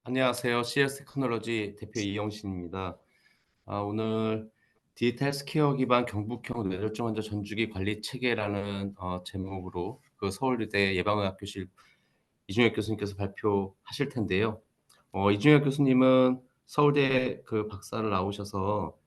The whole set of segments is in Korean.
안녕하세요. CS 테크놀로지 대표 이영신입니다. 오늘 디지털 헬스케어 기반 경북형 뇌졸중 환자 전주기 관리 체계라는 제목으로 그 서울의대 예방의학교실 이중혁 교수님께서 발표하실 텐데요. 이중혁 교수님은 서울대 그 박사를 나오셔서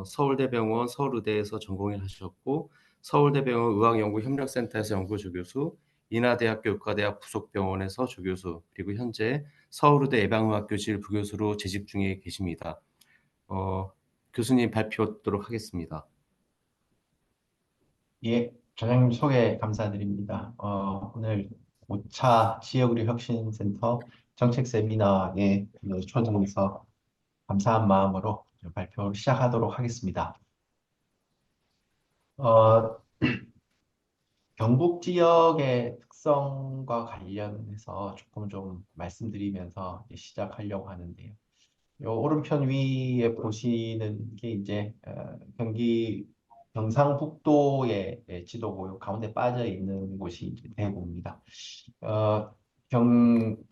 서울대병원 서울의대에서 전공을 하셨고 서울대병원 의학연구협력센터에서 연구조교수, 인하대학교 의과대학 부속병원에서 조교수, 그리고 현재 서울의대 예방의학교실 부교수로 재직 중에 계십니다. 교수님 발표하도록 하겠습니다. 예, 전장님 소개 감사드립니다. 오늘 5차 지역의료 혁신센터 정책 세미나에 초청해서 감사한 마음으로 발표를 시작하도록 하겠습니다. 어, 경북 지역의 특성과 관련해서 조금 좀 말씀드리면서 이제 시작하려고 하는데요. 요 오른편 위에 보시는 게 이제 경기 경상북도의 지도고 요 가운데 빠져 있는 곳이 이제 대구입니다. 어,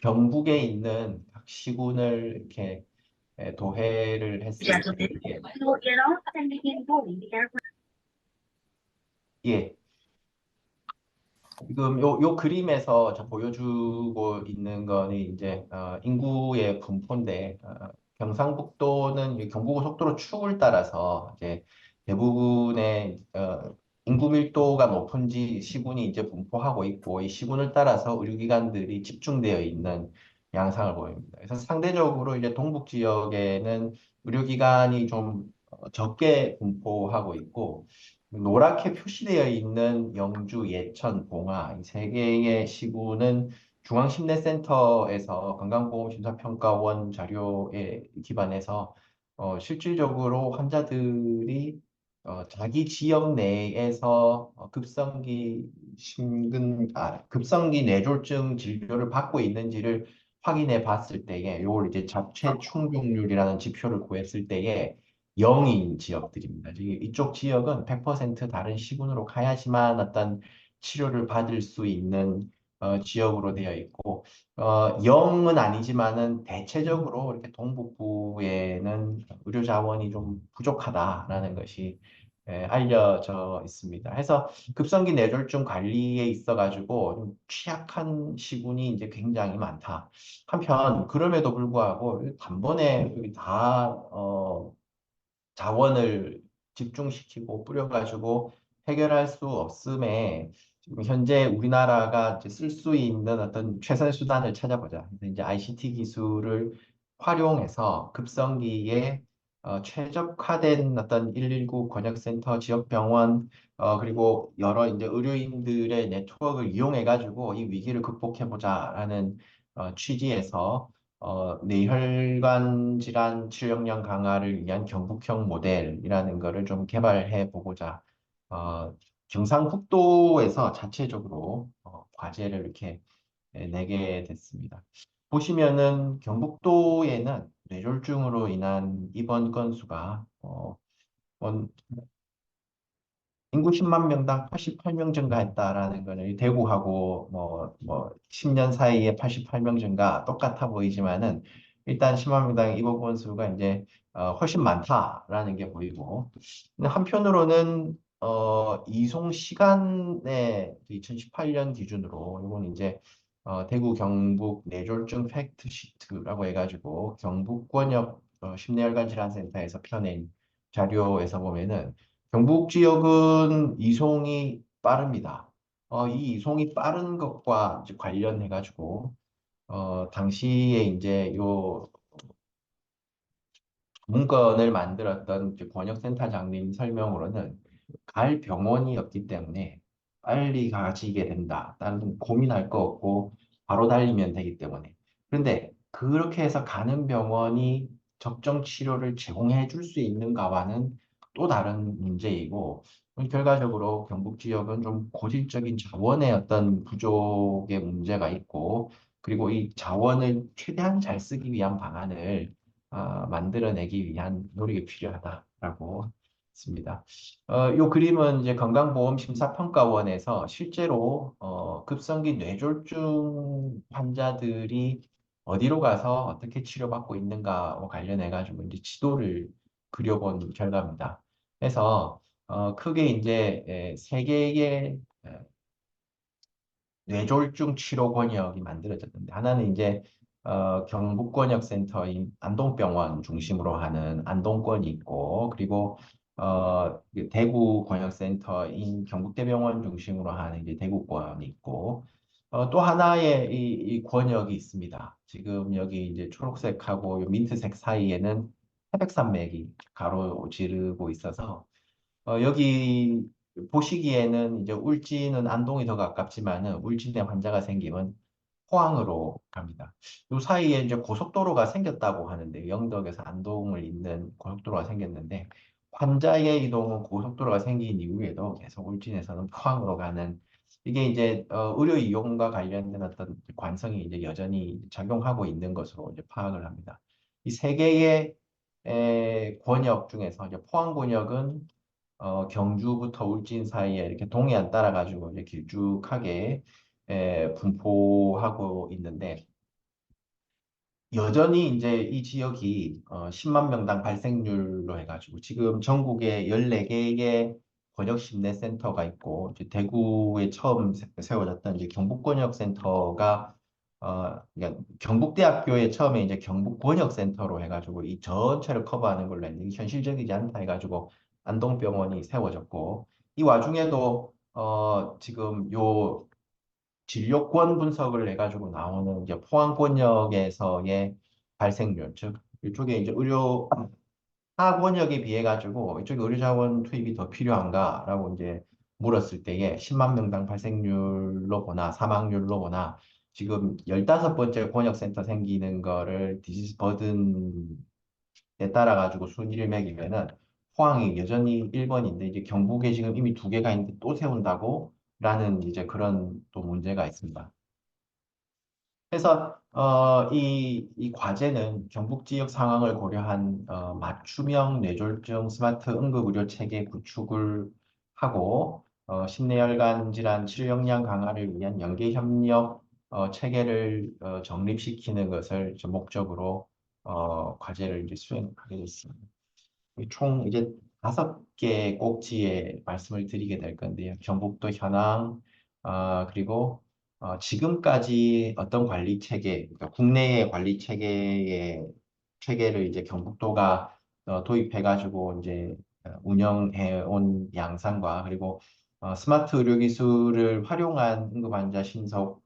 경북에 있는 각 시군을 이렇게 도해를 했을 때 예, 지금 요 그림에서 저 보여주고 있는 거는 이제 인구의 분포인데 경상북도는 이 경부고속도로 축을 따라서 이제 대부분의 인구 밀도가 높은 시군이 이제 분포하고 있고 이 시군을 따라서 의료기관들이 집중되어 있는 양상을 보입니다. 그래서 상대적으로 이제 동북 지역에는 의료기관이 좀 적게 분포하고 있고 노랗게 표시되어 있는 영주, 예천, 봉화 이 세 개의 시군은 중앙심내센터에서 건강보험심사평가원 자료에 기반해서 실질적으로 환자들이 자기 지역 내에서 급성기 뇌졸중 진료를 받고 있는지를 확인해 봤을 때에 요걸 이제 잡체 충족률이라는 지표를 구했을 때에 0인 지역들입니다. 이쪽 지역은 100% 다른 시군으로 가야지만 어떤 치료를 받을 수 있는 지역으로 되어 있고 0은 아니지만은 대체적으로 이렇게 동북부에는 의료 자원이 좀 부족하다라는 것이 알려져 있습니다. 해서 급성기 뇌졸중 관리에 있어가지고 좀 취약한 시군이 이제 굉장히 많다. 한편 그럼에도 불구하고 단번에 여기 다 자원을 집중시키고 뿌려가지고 해결할 수 없음에 지금 현재 우리나라가 쓸 수 있는 어떤 최선 수단을 찾아보자. 그래서 이제 ICT 기술을 활용해서 급성기에 최적화된 어떤 119 권역센터, 지역병원, 그리고 여러 이제 의료인들의 네트워크를 이용해가지고 이 위기를 극복해보자라는 취지에서 뇌혈관 질환 치료 역량 강화를 위한 경북형 모델이라는 거를 좀 개발해 보고자 경상북도에서 자체적으로 과제를 이렇게 내게 됐습니다. 보시면은 경북도에는 뇌졸중으로 인한 입원 건수가 인구 10만 명당 88명 증가했다라는 거는 대구하고 뭐 10년 사이에 88명 증가 똑같아 보이지만은 일단 10만 명당 입원 건수가 이제 훨씬 많다라는 게 보이고 근데 한편으로는 이송 시간에 2018년 기준으로 이건 이제 대구 경북 뇌졸중 팩트 시트라고 해가지고 경북권역 심내혈관 질환센터에서 펴낸 자료에서 보면은 경북 지역은 이송이 빠릅니다. 이 이송이 빠른 것과 이제 관련해가지고, 당시에 이제 요 문건을 만들었던 이제 권역센터장님 설명으로는 갈 병원이 없기 때문에 빨리 가지게 된다. 다른 고민할 거 없고 바로 달리면 되기 때문에. 그런데 그렇게 해서 가는 병원이 적정 치료를 제공해 줄 수 있는가와는 또 다른 문제이고 결과적으로 경북 지역은 좀 고질적인 자원의 어떤 부족의 문제가 있고 그리고 이 자원을 최대한 잘 쓰기 위한 방안을 만들어내기 위한 노력이 필요하다라고 했습니다. 이 그림은 이제 건강보험심사평가원에서 실제로 급성기 뇌졸중 환자들이 어디로 가서 어떻게 치료받고 있는가와 관련해 가지고 이제 지도를 그려본 결과입니다. 그래서 크게 이제 세 개의 뇌졸중 치료 권역이 만들어졌는데 하나는 이제 경북권역센터인 안동병원 중심으로 하는 안동권이 있고 그리고 그 대구권역센터인 경북대병원 중심으로 하는 이제 대구권이 있고 또 하나의 이 권역이 있습니다. 지금 여기 이제 초록색하고 요 민트색 사이에는 태백산맥이 가로지르고 있어서 여기 보시기에는 이제 울진은 안동이 더 가깝지만은 울진에 환자가 생기면 포항으로 갑니다. 이 사이에 이제 고속도로가 생겼다고 하는데 영덕에서 안동을 잇는 고속도로가 생겼는데 환자의 이동은 고속도로가 생긴 이후에도 계속 울진에서는 포항으로 가는 이게 이제 의료 이용과 관련된 어떤 관성이 이제 여전히 작용하고 있는 것으로 이제 파악을 합니다. 이 세 개의 권역 중에서 이제 포항 권역은 경주부터 울진 사이에 이렇게 동해안 따라가지고 이제 길쭉하게 분포하고 있는데 여전히 이제 이 지역이 10만 명당 발생률로 해가지고 지금 전국에 14개의 권역 심내센터가 있고 이제 대구에 처음 세워졌던 이제 경북권역센터가 그러니까 경북대학교에 처음에 이제 경북권역센터로 해가지고 이 전체를 커버하는 걸로 했는데 이게 현실적이지 않다 해가지고 안동병원이 세워졌고 이 와중에도 지금 요 진료권 분석을 해가지고 나오는 이제 포항권역에서의 발생률, 즉 이쪽에 이제 의료 하권역에 비해 가지고 이쪽에 의료자원 투입이 더 필요한가라고 이제 물었을 때에 10만 명당 발생률로 보나 사망률로 보나 지금 15번째 권역센터 생기는 거를 디지즈 버든에 따라 가지고 순위를 매기면은 포항이 여전히 1번인데 이제 경북에 지금 이미 두 개가 있는데 또 세운다고 라는 이제 그런 또 문제가 있습니다. 그래서 이 과제는 경북 지역 상황을 고려한 맞춤형 뇌졸중 스마트 응급의료 체계 구축을 하고 심내혈관 질환 치료 역량 강화를 위한 연계 협력 체계를 정립시키는 것을 저 목적으로 과제를 이제 수행하게 됐습니다. 총 이제 5개 꼭지에 말씀을 드리게 될 건데요. 경북도 현황, 그리고 지금까지 어떤 관리 체계, 그러니까 국내의 관리 체계를 이제 경북도가 도입해가지고 이제 운영해 온 양상과 그리고 스마트 의료 기술을 활용한 응급 환자 신속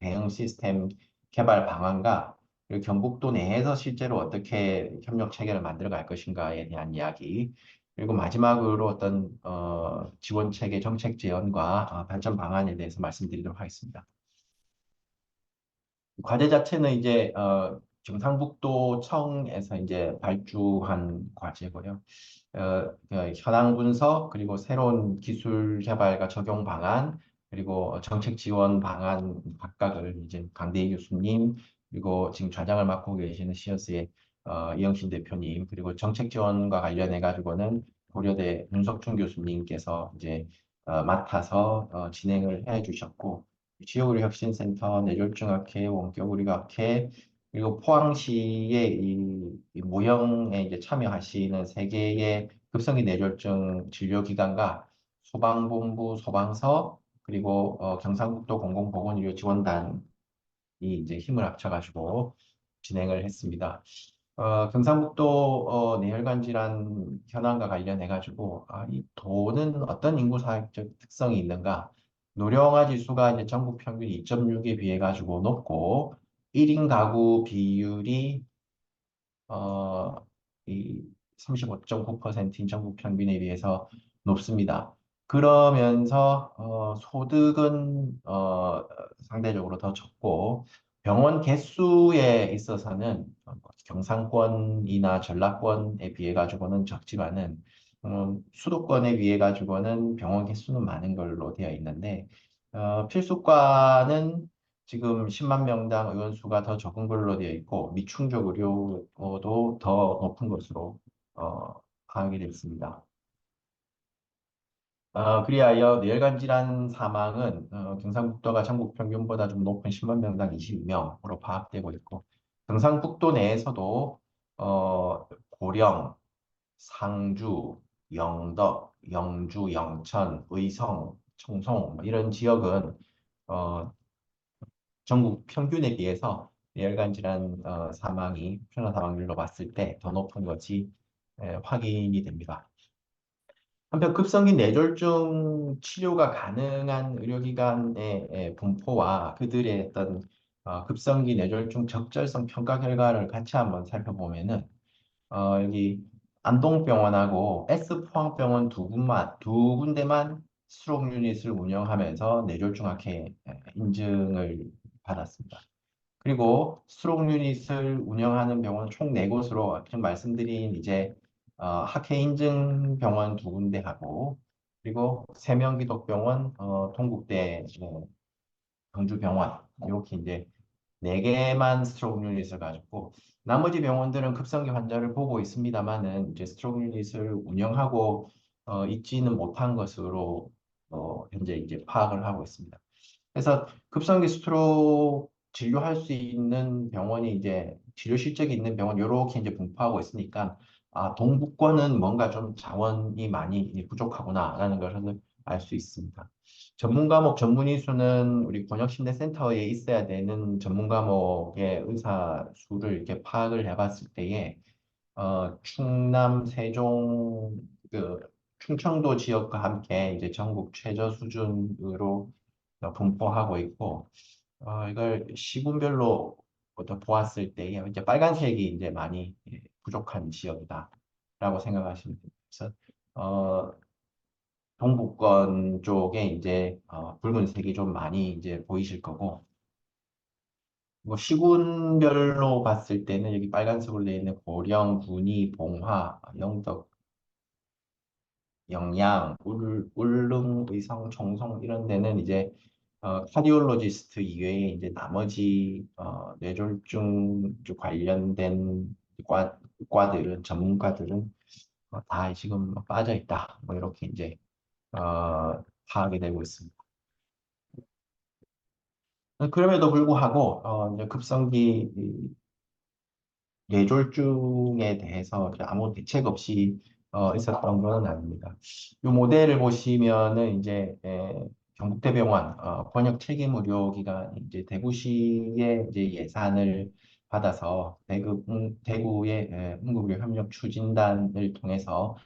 대응 시스템 개발 방안과 그리고 경북도 내에서 실제로 어떻게 협력 체계를 만들어 갈 것인가에 대한 이야기. 그리고 마지막으로 어떤 지원 체계 정책 지원과 발전 방안에 대해서 말씀드리도록 하겠습니다. 과제 자체는 이제 경상북도청에서 이제 발주한 과제고요. 현황 분석 그리고 새로운 기술 개발과 적용 방안 그리고 정책 지원 방안 각각을 이제 강대희 교수님 그리고 지금 좌장을 맡고 계시는 시어스의 이영신 대표님 그리고 정책 지원과 관련해 가지고는 고려대 윤석준 교수님께서 이제 맡아서 진행을 해 주셨고 지역의료 혁신센터, 뇌졸중학회, 원격의료학회, 그리고 포항시의 이 모형에 이제 참여하시는 세 개의 급성기 뇌졸중 진료기관과 소방본부, 소방서, 그리고 경상북도 공공보건의료 지원단이 이제 힘을 합쳐가지고 진행을 했습니다. 경상북도 뇌혈관 질환 현황과 관련해가지고 이 도는 어떤 인구 사회적 특성이 있는가? 노령화 지수가 이제 전국 평균 2.6에 비해 가지고 높고 1인 가구 비율이 이 35.9%인 전국 평균에 비해서 높습니다. 그러면서 소득은 상대적으로 더 적고 병원 개수에 있어서는 경상권이나 전라권에 비해 가지고는 적지만은 수도권에 비해 가지고는 병원 개수는 많은 걸로 되어 있는데 필수과는 지금 10만 명당 의원 수가 더 적은 걸로 되어 있고 미충족 의료도 더 높은 것으로 파악이 됐습니다. 그리하여 뇌혈관 질환 사망은 경상북도가 전국 평균보다 좀 높은 10만 명당 22명으로 파악되고 있고, 경상북도 내에서도 고령, 상주, 영덕, 영주, 영천, 의성, 청송 뭐 이런 지역은 어, 전국 평균에 비해서 뇌혈관 질환 표준 사망률로 봤을 때 더 높은 것이 확인이 됩니다. 한편 급성기 뇌졸중 치료가 가능한 의료기관의 분포와 그들의 어떤 급성기 뇌졸중 적절성 평가 결과를 같이 한번 살펴보면은 여기 안동병원하고 S포항병원 두 군데만 스트록 유닛을 운영하면서 뇌졸중학회 인증을 받았습니다. 그리고 스트록 유닛을 운영하는 병원 총 네곳으로 지금 말씀드린 이제 학회 인증 병원 두 군데하고 그리고 세명기독병원, 동국대 경주병원 이렇게 이제 네 개만 스트로크 유닛을 가지고 나머지 병원들은 급성기 환자를 보고 있습니다만은 이제 스트로크 유닛을 운영하고 있지는 못한 것으로 현재 이제 파악을 하고 있습니다. 그래서 급성기 스트로크 진료할 수 있는 병원이 이제 치료 실적이 있는 병원 이렇게 이제 분포하고 있으니까 동부권은 뭔가 좀 자원이 많이 부족하구나라는 것을 알 수 있습니다. 전문 과목 전문의 수는 우리 권역심리센터에 있어야 되는 전문 과목의 의사 수를 이렇게 파악을 해봤을 때에 충남, 세종, 그 충청도 지역과 함께 이제 전국 최저 수준으로 분포하고 있고 이걸 시군별로 부터 보았을 때에 이제 빨간색이 이제 많이 부족한 지역이다라고 생각하시면 됩니다. 그래서 동부권 쪽에 이제 붉은색이 좀 많이 이제 보이실 거고 뭐 시군별로 봤을 때는 여기 빨간색으로 되어 있는 고령, 군위, 봉화, 영덕, 영양, 울릉, 의성, 청송 이런 데는 이제 카디올로지스트 이외에 이제 나머지 뇌졸중 쪽 관련된 과들은 전문가들은 다 지금 빠져 있다. 뭐 이렇게 이제 파악이 되고 있습니다. 그럼에도 불구하고 이제 급성기 뇌졸중에 대해서 이제 아무 대책 없이 있었던 건 아닙니다. 이 모델을 보시면은 이제 경북대병원 권역 책임 의료기관 이제 대구시의 이제 예산을 받아서 대구의 응급의료 협력 추진단을 통해서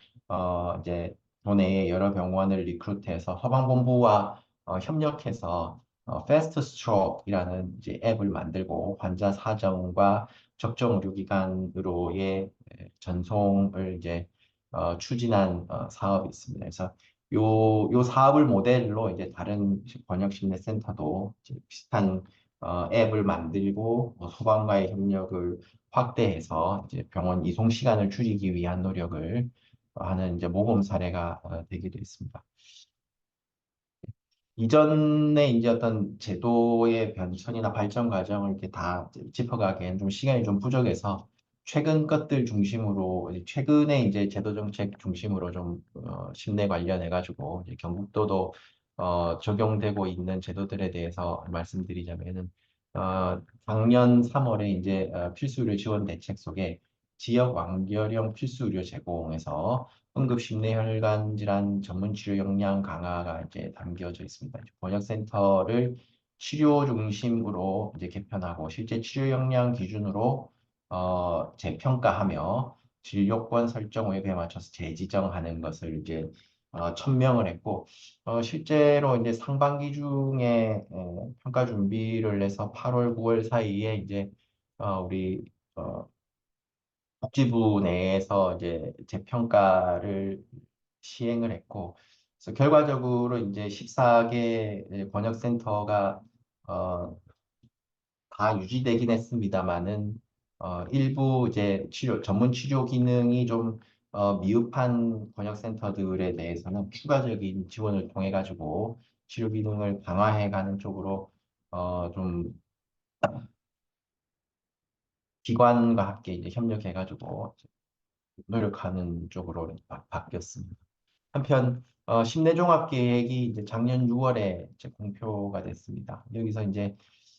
이제 도내의 여러 병원을 리크루트해서 허방본부와 협력해서 패스트 스트로크이라는 이제 앱을 만들고 환자 사정과 적정 의료기관으로의 전송을 이제 추진한 사업이 있습니다. 그래서 요 사업을 모델로 이제 다른 번역심리센터도 이제 비슷한 앱을 만들고 소방과의 협력을 확대해서 이제 병원 이송 시간을 줄이기 위한 노력을 하는 이제 모범 사례가 되기도 했습니다. 이전에 이제 어떤 제도의 변천이나 발전 과정을 이렇게 다 짚어가기엔 좀 시간이 좀 부족해서 최근 것들 중심으로 최근에 이제 제도 정책 중심으로 좀 심내 관련해가지고 이제 경북도도 적용되고 있는 제도들에 대해서 말씀드리자면은 작년 3월에 이제 필수의료 지원 대책 속에 지역 완결형 필수의료 제공에서 응급심내혈관 질환 전문 치료 역량 강화가 이제 담겨져 있습니다. 번역센터를 치료 중심으로 이제 개편하고 실제 치료 역량 기준으로 재평가하며 진료권 설정 앱에 맞춰서 재지정하는 것을 이제 천명을 했고 실제로 이제 상반기 중에 평가 준비를 해서 8월, 9월 사이에 이제 우리 복지부 내에서 이제 재평가를 시행을 했고, 그래서 결과적으로 이제 14개 번역센터가 다 유지되긴 했습니다만은 일부 이제 전문 치료 기능이 좀 미흡한 번역센터들에 대해서는 추가적인 지원을 통해 가지고 치료 기능을 강화해 가는 쪽으로 좀 기관과 함께 이제 협력해 가지고 노력하는 쪽으로 바뀌었습니다. 한편 심내종합계획이 이제 작년 6월에 이제 공표가 됐습니다. 여기서 이제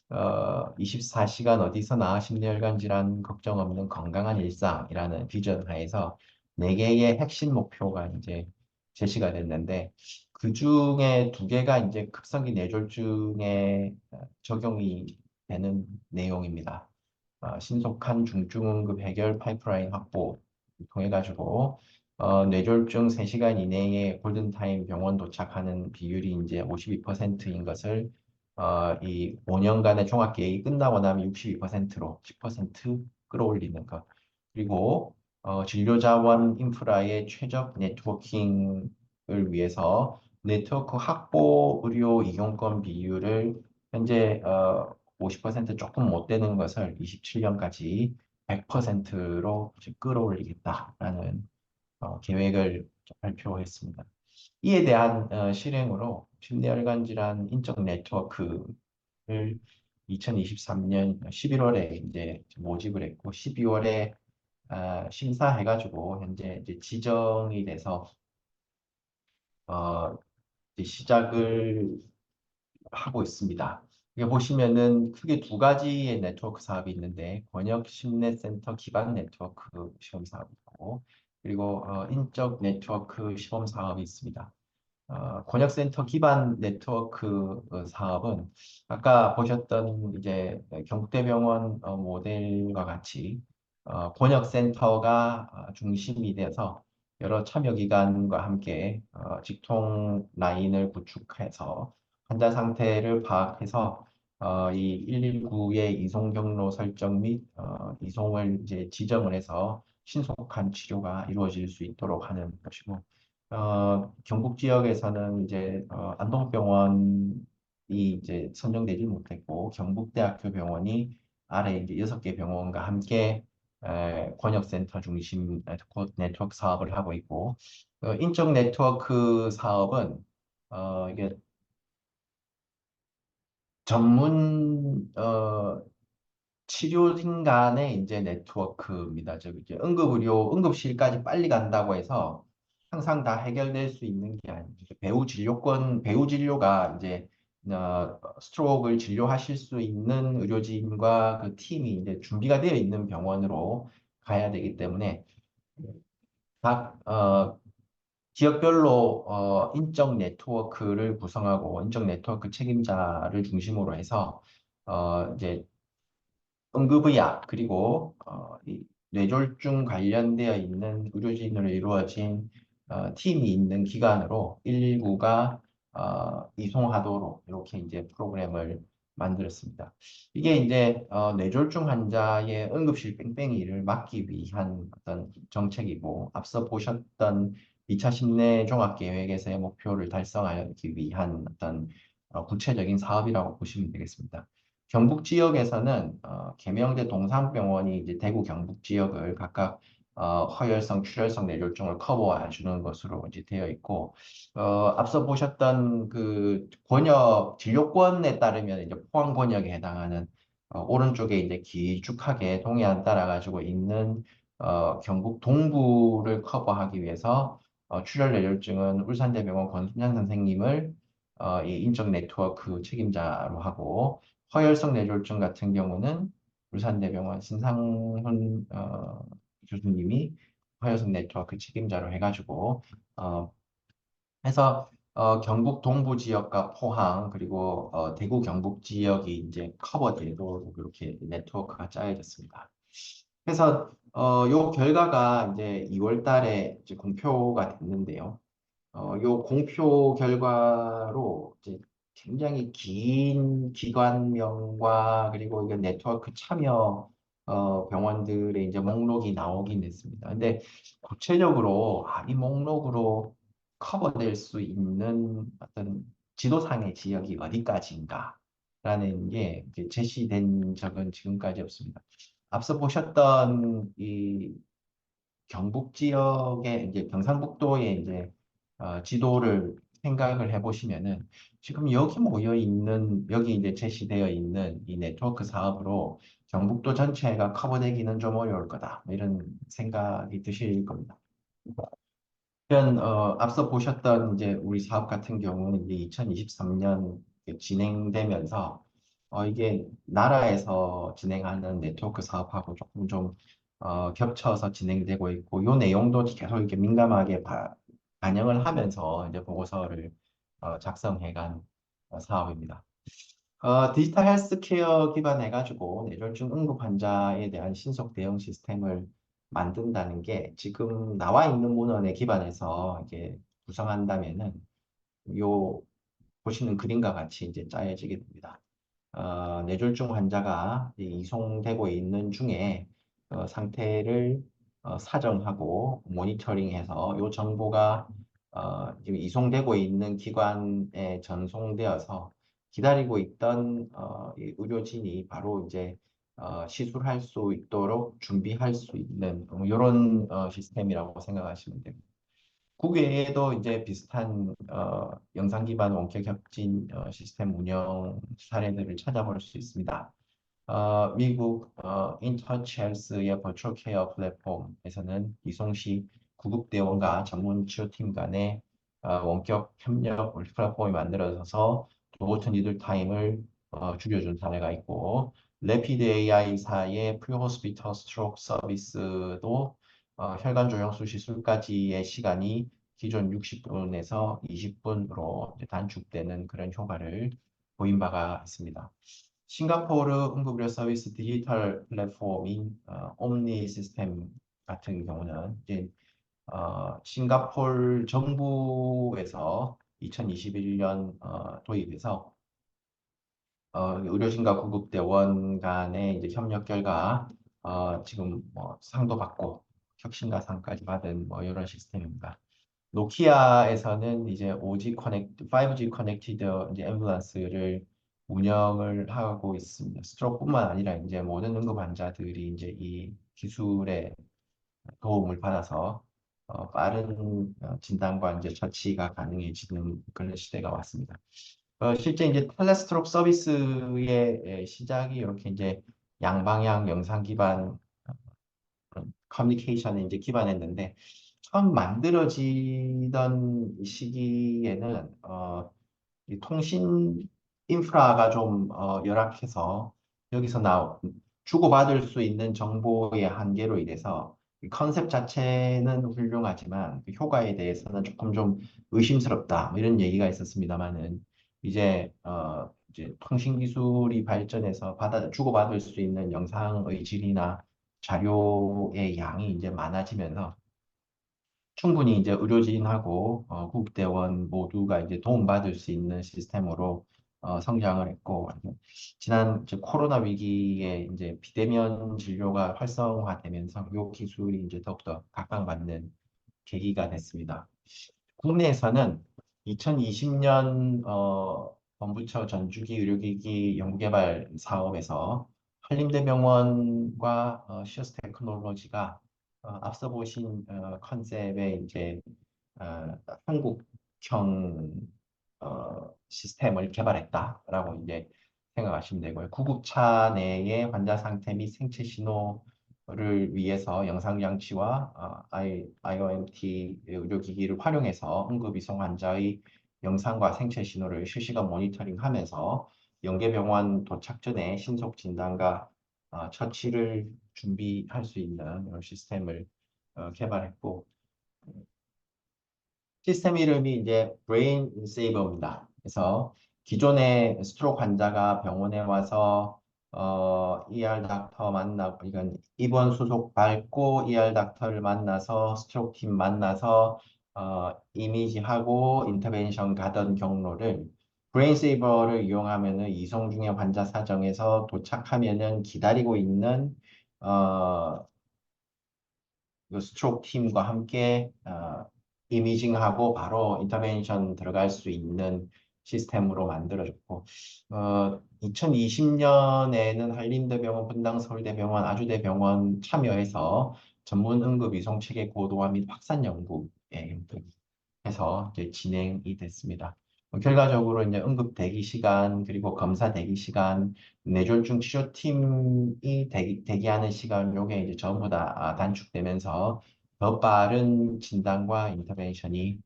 24시간 어디서나 심뇌혈관 질환 걱정 없는 건강한 일상이라는 비전 하에서 네 개의 핵심 목표가 이제 제시가 됐는데 그 중에 두 개가 이제 급성기 뇌졸중에 적용이 되는 내용입니다. 신속한 중증응급 해결 파이프라인 확보 통해 가지고 뇌졸중 3시간 이내에 골든타임 병원 도착하는 비율이 이제 52%인 것을 이 5년간의 종합계획이 끝나고 나면 62%로 10% 끌어올리는 것. 그리고 진료자원 인프라의 최적 네트워킹을 위해서 네트워크 확보 의료 이용권 비율을 현재 50% 조금 못 되는 것을 27년까지 100%로 끌어올리겠다라는 계획을 발표했습니다. 이에 대한 실행으로 심뇌혈관 질환 인적 네트워크를 2023년 11월에 이제 모집을 했고 12월에 심사해가지고 현재 이제 지정이 돼서 어, 이제 시작을 하고 있습니다. 여기 보시면은 크게 두 가지의 네트워크 사업이 있는데 권역 심내센터 기반 네트워크 시험 사업이 있고 그리고 인적 네트워크 시범 사업이 있습니다. 권역센터 기반 네트워크 사업은 아까 보셨던 이제 경북대병원 모델과 같이 권역센터가 중심이 돼서 여러 참여기관과 함께 직통 라인을 구축해서 환자 상태를 파악해서 이 119의 이송 경로 설정 및 이송을 이제 지정을 해서 신속한 치료가 이루어질 수 있도록 하는 것이고 경북 지역에서는 이제 안동병원이 이제 선정되지 못했고 경북대학교 병원이 아래 이제 6개 병원과 함께 권역센터 중심 네트워크 사업을 하고 있고 인적 네트워크 사업은 이게 전문 치료진 간의 이제 네트워크입니다. 저 이제 응급의료, 응급실까지 빨리 간다고 해서 항상 다 해결될 수 있는 게 아니죠. 배우 진료가 이제 스트로크를 진료하실 수 있는 의료진과 그 팀이 이제 준비가 되어 있는 병원으로 가야 되기 때문에 각 지역별로 인적 네트워크를 구성하고 인적 네트워크 책임자를 중심으로 해서 이제 응급의학 그리고 이 뇌졸중 관련되어 있는 의료진으로 이루어진 팀이 있는 기관으로 119가 이송하도록 이렇게 이제 프로그램을 만들었습니다. 이게 이제 뇌졸중 환자의 응급실 뺑뺑이를 막기 위한 어떤 정책이고 앞서 보셨던 2차 심내 종합계획에서의 목표를 달성하기 위한 어떤 구체적인 사업이라고 보시면 되겠습니다. 경북 지역에서는 계명대 동산병원이 이제 대구 경북 지역을 각각 허혈성, 출혈성 뇌졸중을 커버해 주는 것으로 이제 되어 있고 앞서 보셨던 그 권역 진료권에 따르면 이제 포항 권역에 해당하는 오른쪽에 이제 길쭉하게 동해안 따라 가지고 있는 경북 동부를 커버하기 위해서 출혈 뇌졸중은 울산대병원 권순장 선생님을 이 인적 네트워크 책임자로 하고 허혈성 뇌졸중 같은 경우는 울산대병원 신상훈 교수님이 허혈성 네트워크 책임자로 해가지고 어, 해서 경북 동부 지역과 포항 그리고 대구 경북 지역이 이제 커버되도록 이렇게 네트워크가 짜여졌습니다. 그래서 요 결과가 이제 2월 달에 이제 공표가 됐는데요. 요 공표 결과로 이제 굉장히 긴 기관명과 그리고 이게 네트워크 참여 병원들의 이제 목록이 나오긴 했습니다. 근데 구체적으로 이 목록으로 커버될 수 있는 어떤 지도상의 지역이 어디까지인가라는 게 이제 제시된 적은 지금까지 없습니다. 앞서 보셨던 이 경북 지역의 이제 경상북도의 이제 지도를 생각을 해보시면은 지금 여기 모여 있는 여기 이제 제시되어 있는 이 네트워크 사업으로 경북도 전체가 커버되기는 좀 어려울 거다 뭐 이런 생각이 드실 겁니다. 앞서 보셨던 이제 우리 사업 같은 경우는 이제 2023년 진행되면서 이게 나라에서 진행하는 네트워크 사업하고 조금 좀 겹쳐서 진행되고 있고, 요 내용도 계속 이렇게 민감하게 반영을 하면서 이제 보고서를 작성해간 사업입니다. 디지털 헬스케어 기반해가지고 뇌졸중 응급 환자에 대한 신속 대응 시스템을 만든다는 게 지금 나와 있는 문헌에 기반해서 이게 구성한다면은 요 보시는 그림과 같이 이제 짜여지게 됩니다. 뇌졸중 환자가 이송되고 있는 중에 상태를 사정하고 모니터링해서 이 정보가 지금 이송되고 있는 기관에 전송되어서 기다리고 있던 이 의료진이 바로 이제 시술할 수 있도록 준비할 수 있는 이런 시스템이라고 생각하시면 됩니다. 국외에도 이제 비슷한 영상 기반 원격 혁진 시스템 운영 사례들을 찾아볼 수 있습니다. 미국 인터치 헬스의 버추얼 케어 플랫폼에서는 이송시 구급대원과 전문 치료팀 간의 원격 협력 플랫폼이 만들어져서 로보트 니들 타임을 줄여준 사례가 있고, 레피드 AI사의 프리호스피터 스트로크 서비스도 혈관 조영수 시술까지의 시간이 기존 60분에서 20분으로 단축되는 그런 효과를 보인 바가 있습니다. 싱가포르 응급의료 서비스 디지털 플랫폼인 옴니 시스템 같은 경우는 이제 싱가포르 정부에서 2021년 도입해서 의료진과 구급대원 간의 이제 협력 결과 지금 뭐 상도 받고 혁신가상까지 받은 뭐 이런 시스템입니다. 노키아에서는 이제 5G 커넥트, 5G 커넥티드 이제 앰뷸런스를 운영을 하고 있습니다. 스트로크뿐만 아니라 이제 모든 응급 환자들이 이제 이 기술의 도움을 받아서 빠른 진단과 이제 처치가 가능해지는 그런 시대가 왔습니다. 실제 이제 텔레스트롭 서비스의 시작이 이렇게 이제 양방향 영상 기반 커뮤니케이션에 이제 기반했는데, 처음 만들어지던 시기에는 이 통신 인프라가 좀 열악해서 여기서 주고받을 수 있는 정보의 한계로 인해서 이 컨셉 자체는 훌륭하지만 그 효과에 대해서는 조금 좀 의심스럽다, 뭐 이런 얘기가 있었습니다만은, 이제 통신 기술이 발전해서 주고받을 수 있는 영상의 질이나 자료의 양이 이제 많아지면서 충분히 이제 의료진하고 국대원 모두가 이제 도움받을 수 있는 시스템으로 성장을 했고, 지난 이제 코로나 위기에 이제 비대면 진료가 활성화되면서 이 기술이 이제 더욱더 각광받는 계기가 됐습니다. 국내에서는 2020년 범부처 전주기 의료기기 연구개발 사업에서 한림대병원과 시어스 테크놀로지가 앞서 보신 컨셉의 이제 어, 한국형 시스템을 개발했다라고 이제 생각하시면 되고요. 구급차 내의 환자 상태 및 생체 신호를 위해서 영상 장치와 IOMT 의료기기를 활용해서 응급이송 환자의 영상과 생체 신호를 실시간 모니터링하면서 연계병원 도착 전에 신속 진단과 처치를 준비할 수 있는 이런 시스템을 개발했고, 시스템 이름이 이제 브레인 세이버입니다. 그래서 기존의 스트로크 환자가 병원에 와서 ER 닥터 만나고, 이건 입원 수속 밟고 ER 닥터를 만나서 스트로크 팀 만나서 이미지하고 인터벤션 가던 경로를 브레인 세이버를 이용하면은 이송 중에 환자 사정에서 도착하면은 기다리고 있는 어, 그 스트로크 팀과 함께 이미징하고 바로 인터벤션 들어갈 수 있는 시스템으로 만들어졌고, 2020년에는 한림대병원, 분당서울대병원, 아주대병원 참여해서 전문 응급 이송 체계 고도화 및 확산 연구에 해서 이제 진행이 됐습니다. 결과적으로 이제 응급 대기 시간, 그리고 검사 대기 시간, 뇌졸중 치료팀이 대기하는 시간, 요게 이제 전부 다 단축되면서 더 빠른 진단과 인터벤션이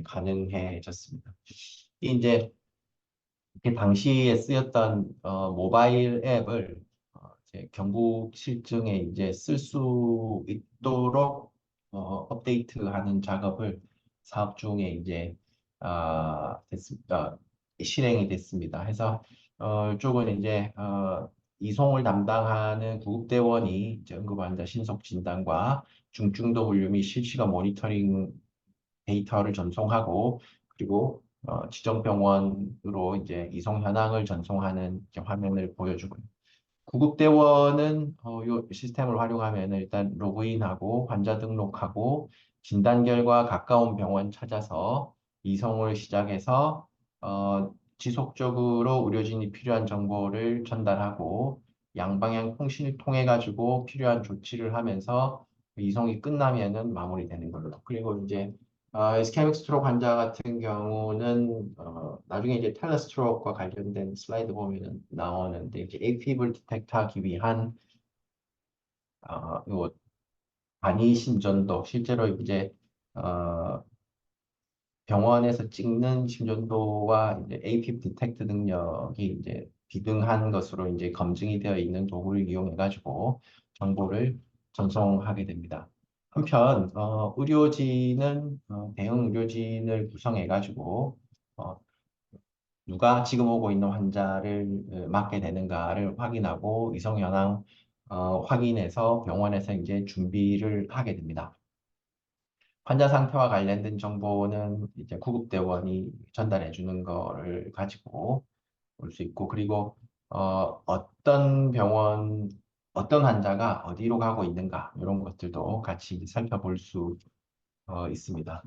가능해졌습니다. 이제 이렇게 당시에 쓰였던 모바일 앱을 이제 경북 실증에 이제 쓸 수 있도록 업데이트하는 작업을 사업 중에 이제 됐습니다. 실행이 됐습니다. 해서 이쪽은 이제 이송을 담당하는 구급대원이 이제 응급환자 신속 진단과 중증도 분류 및 실시간 모니터링 데이터를 전송하고 그리고 지정병원으로 이제 이송 현황을 전송하는 이제 화면을 보여주고요. 구급대원은 이 시스템을 하면 일단 로그인하고 환자 등록하고 진단 결과 가까운 병원 찾아서 이송을 시작해서 지속적으로 의료진이 필요한 정보를 전달하고 양방향 통신을 통해 가지고 필요한 조치를 하면서 이송이 끝나면은 마무리되는 걸로. 그리고 이제 이스케믹 스트로크 환자 같은 경우는 나중에 이제 텔레 스트로크와 관련된 슬라이드 보면은 나오는데 이제 AFib을 디텍트하기 위한 요 간이 심전도 실제로 이제 어, 병원에서 찍는 심전도와 이제 AFib 디텍트 능력이 이제 비등한 것으로 이제 검증이 되어 있는 도구를 이용해 가지고 정보를 전송하게 됩니다. 한편 의료진은 대응 의료진을 구성해 가지고 어, 누가 지금 오고 있는 환자를 맡게 되는가를 확인하고 이송 현황 확인해서 병원에서 이제 준비를 하게 됩니다. 환자 상태와 관련된 정보는 이제 구급대원이 전달해 주는 거를 가지고 올 수 있고, 그리고 어떤 병원, 어떤 환자가 어디로 가고 있는가, 이런 것들도 같이 살펴볼 수 있습니다.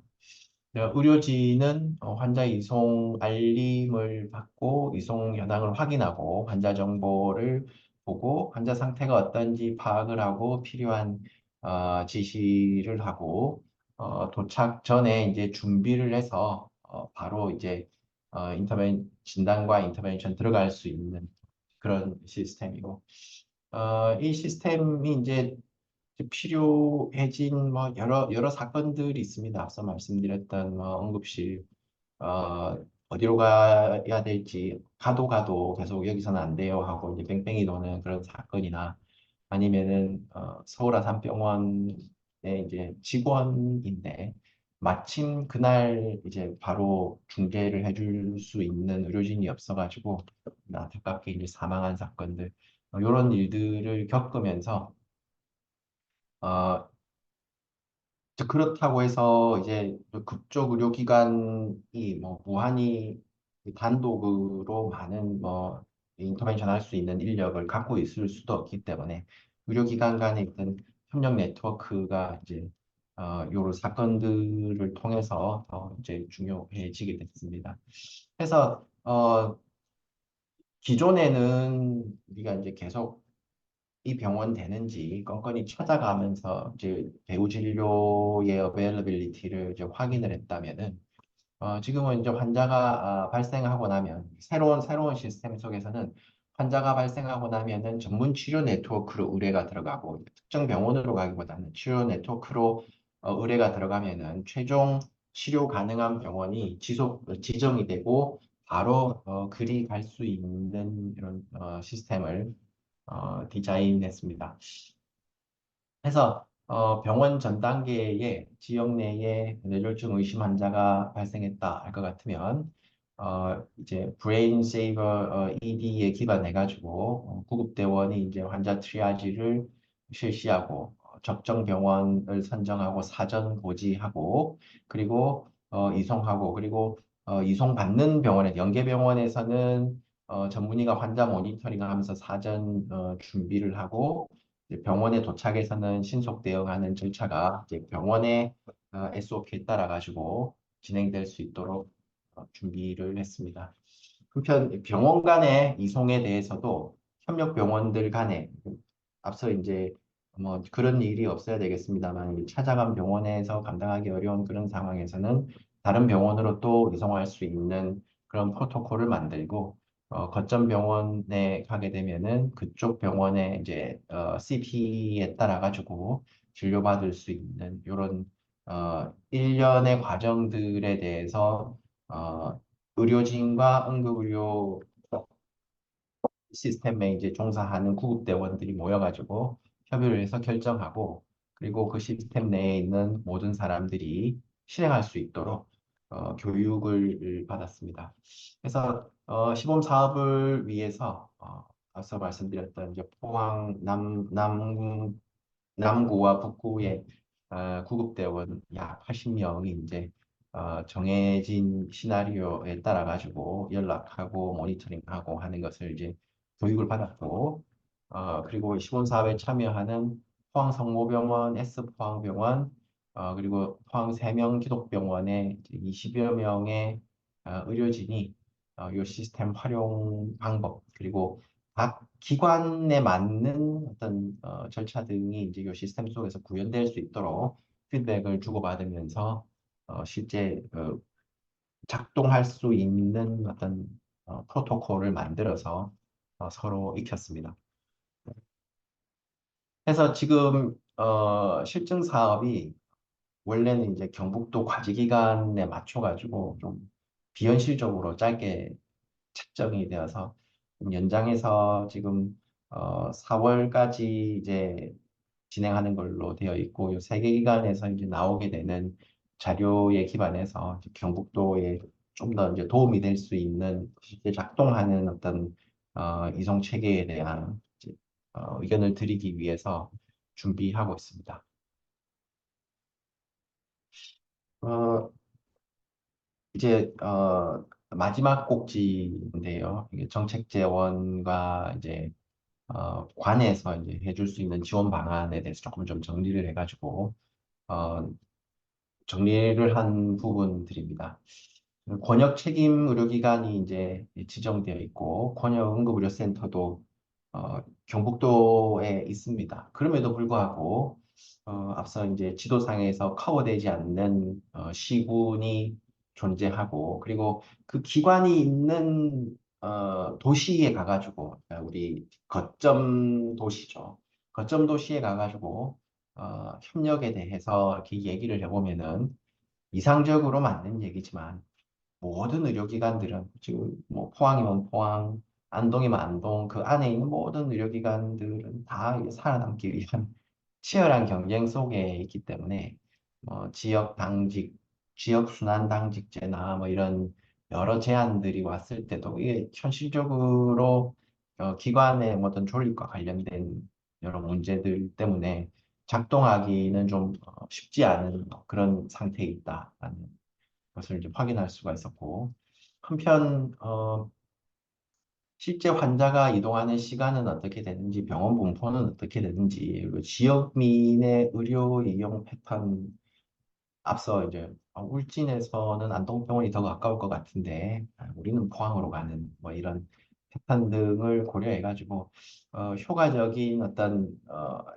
의료진은 환자 이송 알림을 받고 이송 현황을 확인하고 환자 정보를 보고 환자 상태가 어떤지 파악을 하고 필요한 지시를 하고 도착 전에 이제 준비를 해서 바로 이제 진단과 인터벤션 들어갈 수 있는 그런 시스템이고 이 시스템이 이제 필요해진 뭐 여러 사건들이 있습니다. 앞서 말씀드렸던 뭐 응급실 어디로 가야 될지 가도 계속 여기서는 안 돼요 하고 이제 뺑뺑이 도는 그런 사건이나 아니면은 서울 아산병원의 이제 직원인데 마침 그날 이제 바로 중재를 해줄 수 있는 의료진이 없어가지고 안타깝게 이제 사망한 사건들 이런 일들을 겪으면서 어, 그렇다고 해서 이제 그쪽 의료기관이 뭐 무한히 단독으로 많은 뭐 인터벤션 할 수 있는 인력을 갖고 있을 수도 없기 때문에 의료기관 간의 어떤 협력 네트워크가 이제 요런 사건들을 통해서 더 이제 중요해지게 됐습니다. 그래서 기존에는 우리가 이제 계속 이 병원 되는지 건건히 찾아가면서 이제 배우 진료의 어베일러빌리티를 이제 확인을 했다면은 지금은 이제 환자가 발생하고 나면 새로운 시스템 속에서는 환자가 발생하고 나면은 전문 치료 네트워크로 의뢰가 들어가고 특정 병원으로 가기보다는 치료 네트워크로 의뢰가 들어가면은 최종 치료 가능한 병원이 지정이 되고 바로 그리 갈 수 있는 이런 시스템을 디자인했습니다. 해서 병원 전 단계에 지역 내에 뇌졸중 의심 환자가 발생했다 할 것 같으면 이제 브레인 세이버 ED에 기반해 가지고 구급대원이 이제 환자 트리아지를 실시하고 적정 병원을 선정하고 사전 고지하고 그리고 이송하고 그리고 이송받는 병원에 연계병원에서는 전문의가 환자 모니터링하면서 사전 준비를 하고 이제 병원에 도착해서는 신속 대응하는 절차가 이제 병원의 SOP에 따라 가지고 진행될 수 있도록 준비를 했습니다. 한편 병원 간의 이송에 대해서도 협력 병원들 간에 앞서 이제 뭐 그런 일이 없어야 되겠습니다만 찾아간 병원에서 감당하기 어려운 그런 상황에서는 다른 병원으로 또 이송할 수 있는 그런 프로토콜을 만들고 거점 병원에 가게 되면은 그쪽 병원의 이제 CT에 따라 가지고 진료받을 수 있는 이런 일련의 과정들에 대해서 의료진과 응급의료 시스템에 이제 종사하는 구급대원들이 모여가지고 협의를 해서 결정하고 그리고 그 시스템 내에 있는 모든 사람들이 실행할 수 있도록 교육을 받았습니다. 그래서 시범 사업을 위해서 앞서 말씀드렸던 이제 포항 남구와 북구의 구급대원 약 80명이 이제 정해진 시나리오에 따라 가지고 연락하고 모니터링하고 하는 것을 이제 교육을 받았고 그리고 시범 사업에 참여하는 포항성모병원, S포항병원 그리고 포항 세명 기독병원의 20여 명의 의료진이 이 시스템 활용 방법 그리고 각 기관에 맞는 어떤 절차 등이 이제 이 시스템 속에서 구현될 수 있도록 피드백을 주고받으면서 실제 작동할 수 있는 어떤 프로토콜을 만들어서 서로 익혔습니다. 그래서 지금 실증 사업이 원래는 이제 경북도 과제기간에 맞춰가지고 좀 비현실적으로 짧게 책정이 되어서 좀 연장해서 지금 4월까지 이제 진행하는 걸로 되어 있고, 이 세계 기관에서 이제 나오게 되는 자료에 기반해서 이제 경북도에 좀 더 이제 도움이 될 수 있는 실제 작동하는 어떤 이송 체계에 대한 이제, 의견을 드리기 위해서 준비하고 있습니다. 어, 이제 마지막 꼭지인데요. 이게 정책재원과 이제 관에서 이제 해줄 수 있는 지원 방안에 대해서 조금 좀 정리를 해가지고 어, 정리를 한 부분들입니다. 권역 책임 의료기관이 이제 지정되어 있고 권역 응급의료센터도 경북도에 있습니다. 그럼에도 불구하고 앞서 이제 지도상에서 커버되지 않는 시군이 존재하고 그리고 그 기관이 있는 도시에 가가지고 그러니까 우리 거점 도시죠. 거점 도시에 가가지고 협력에 대해서 이렇게 얘기를 해보면은 이상적으로 맞는 얘기지만 모든 의료기관들은 지금 뭐 포항이면 포항, 안동이면 안동 그 안에 있는 모든 의료기관들은 다 이제 살아남기 위한 치열한 경쟁 속에 있기 때문에 지역 당직, 지역 순환 당직제나 뭐 이런 여러 제안들이 왔을 때도 이게 현실적으로 기관의 뭐 어떤 존립과 관련된 여러 문제들 때문에 작동하기는 좀 쉽지 않은 그런 상태에 있다라는 것을 이제 확인할 수가 있었고, 한편 실제 환자가 이동하는 시간은 어떻게 되는지, 병원 분포는 어떻게 되는지, 그리고 지역민의 의료 이용 패턴, 앞서 이제 울진에서는 안동병원이 더 가까울 것 같은데 우리는 포항으로 가는 뭐 이런 패턴 등을 고려해가지고 효과적인 어떤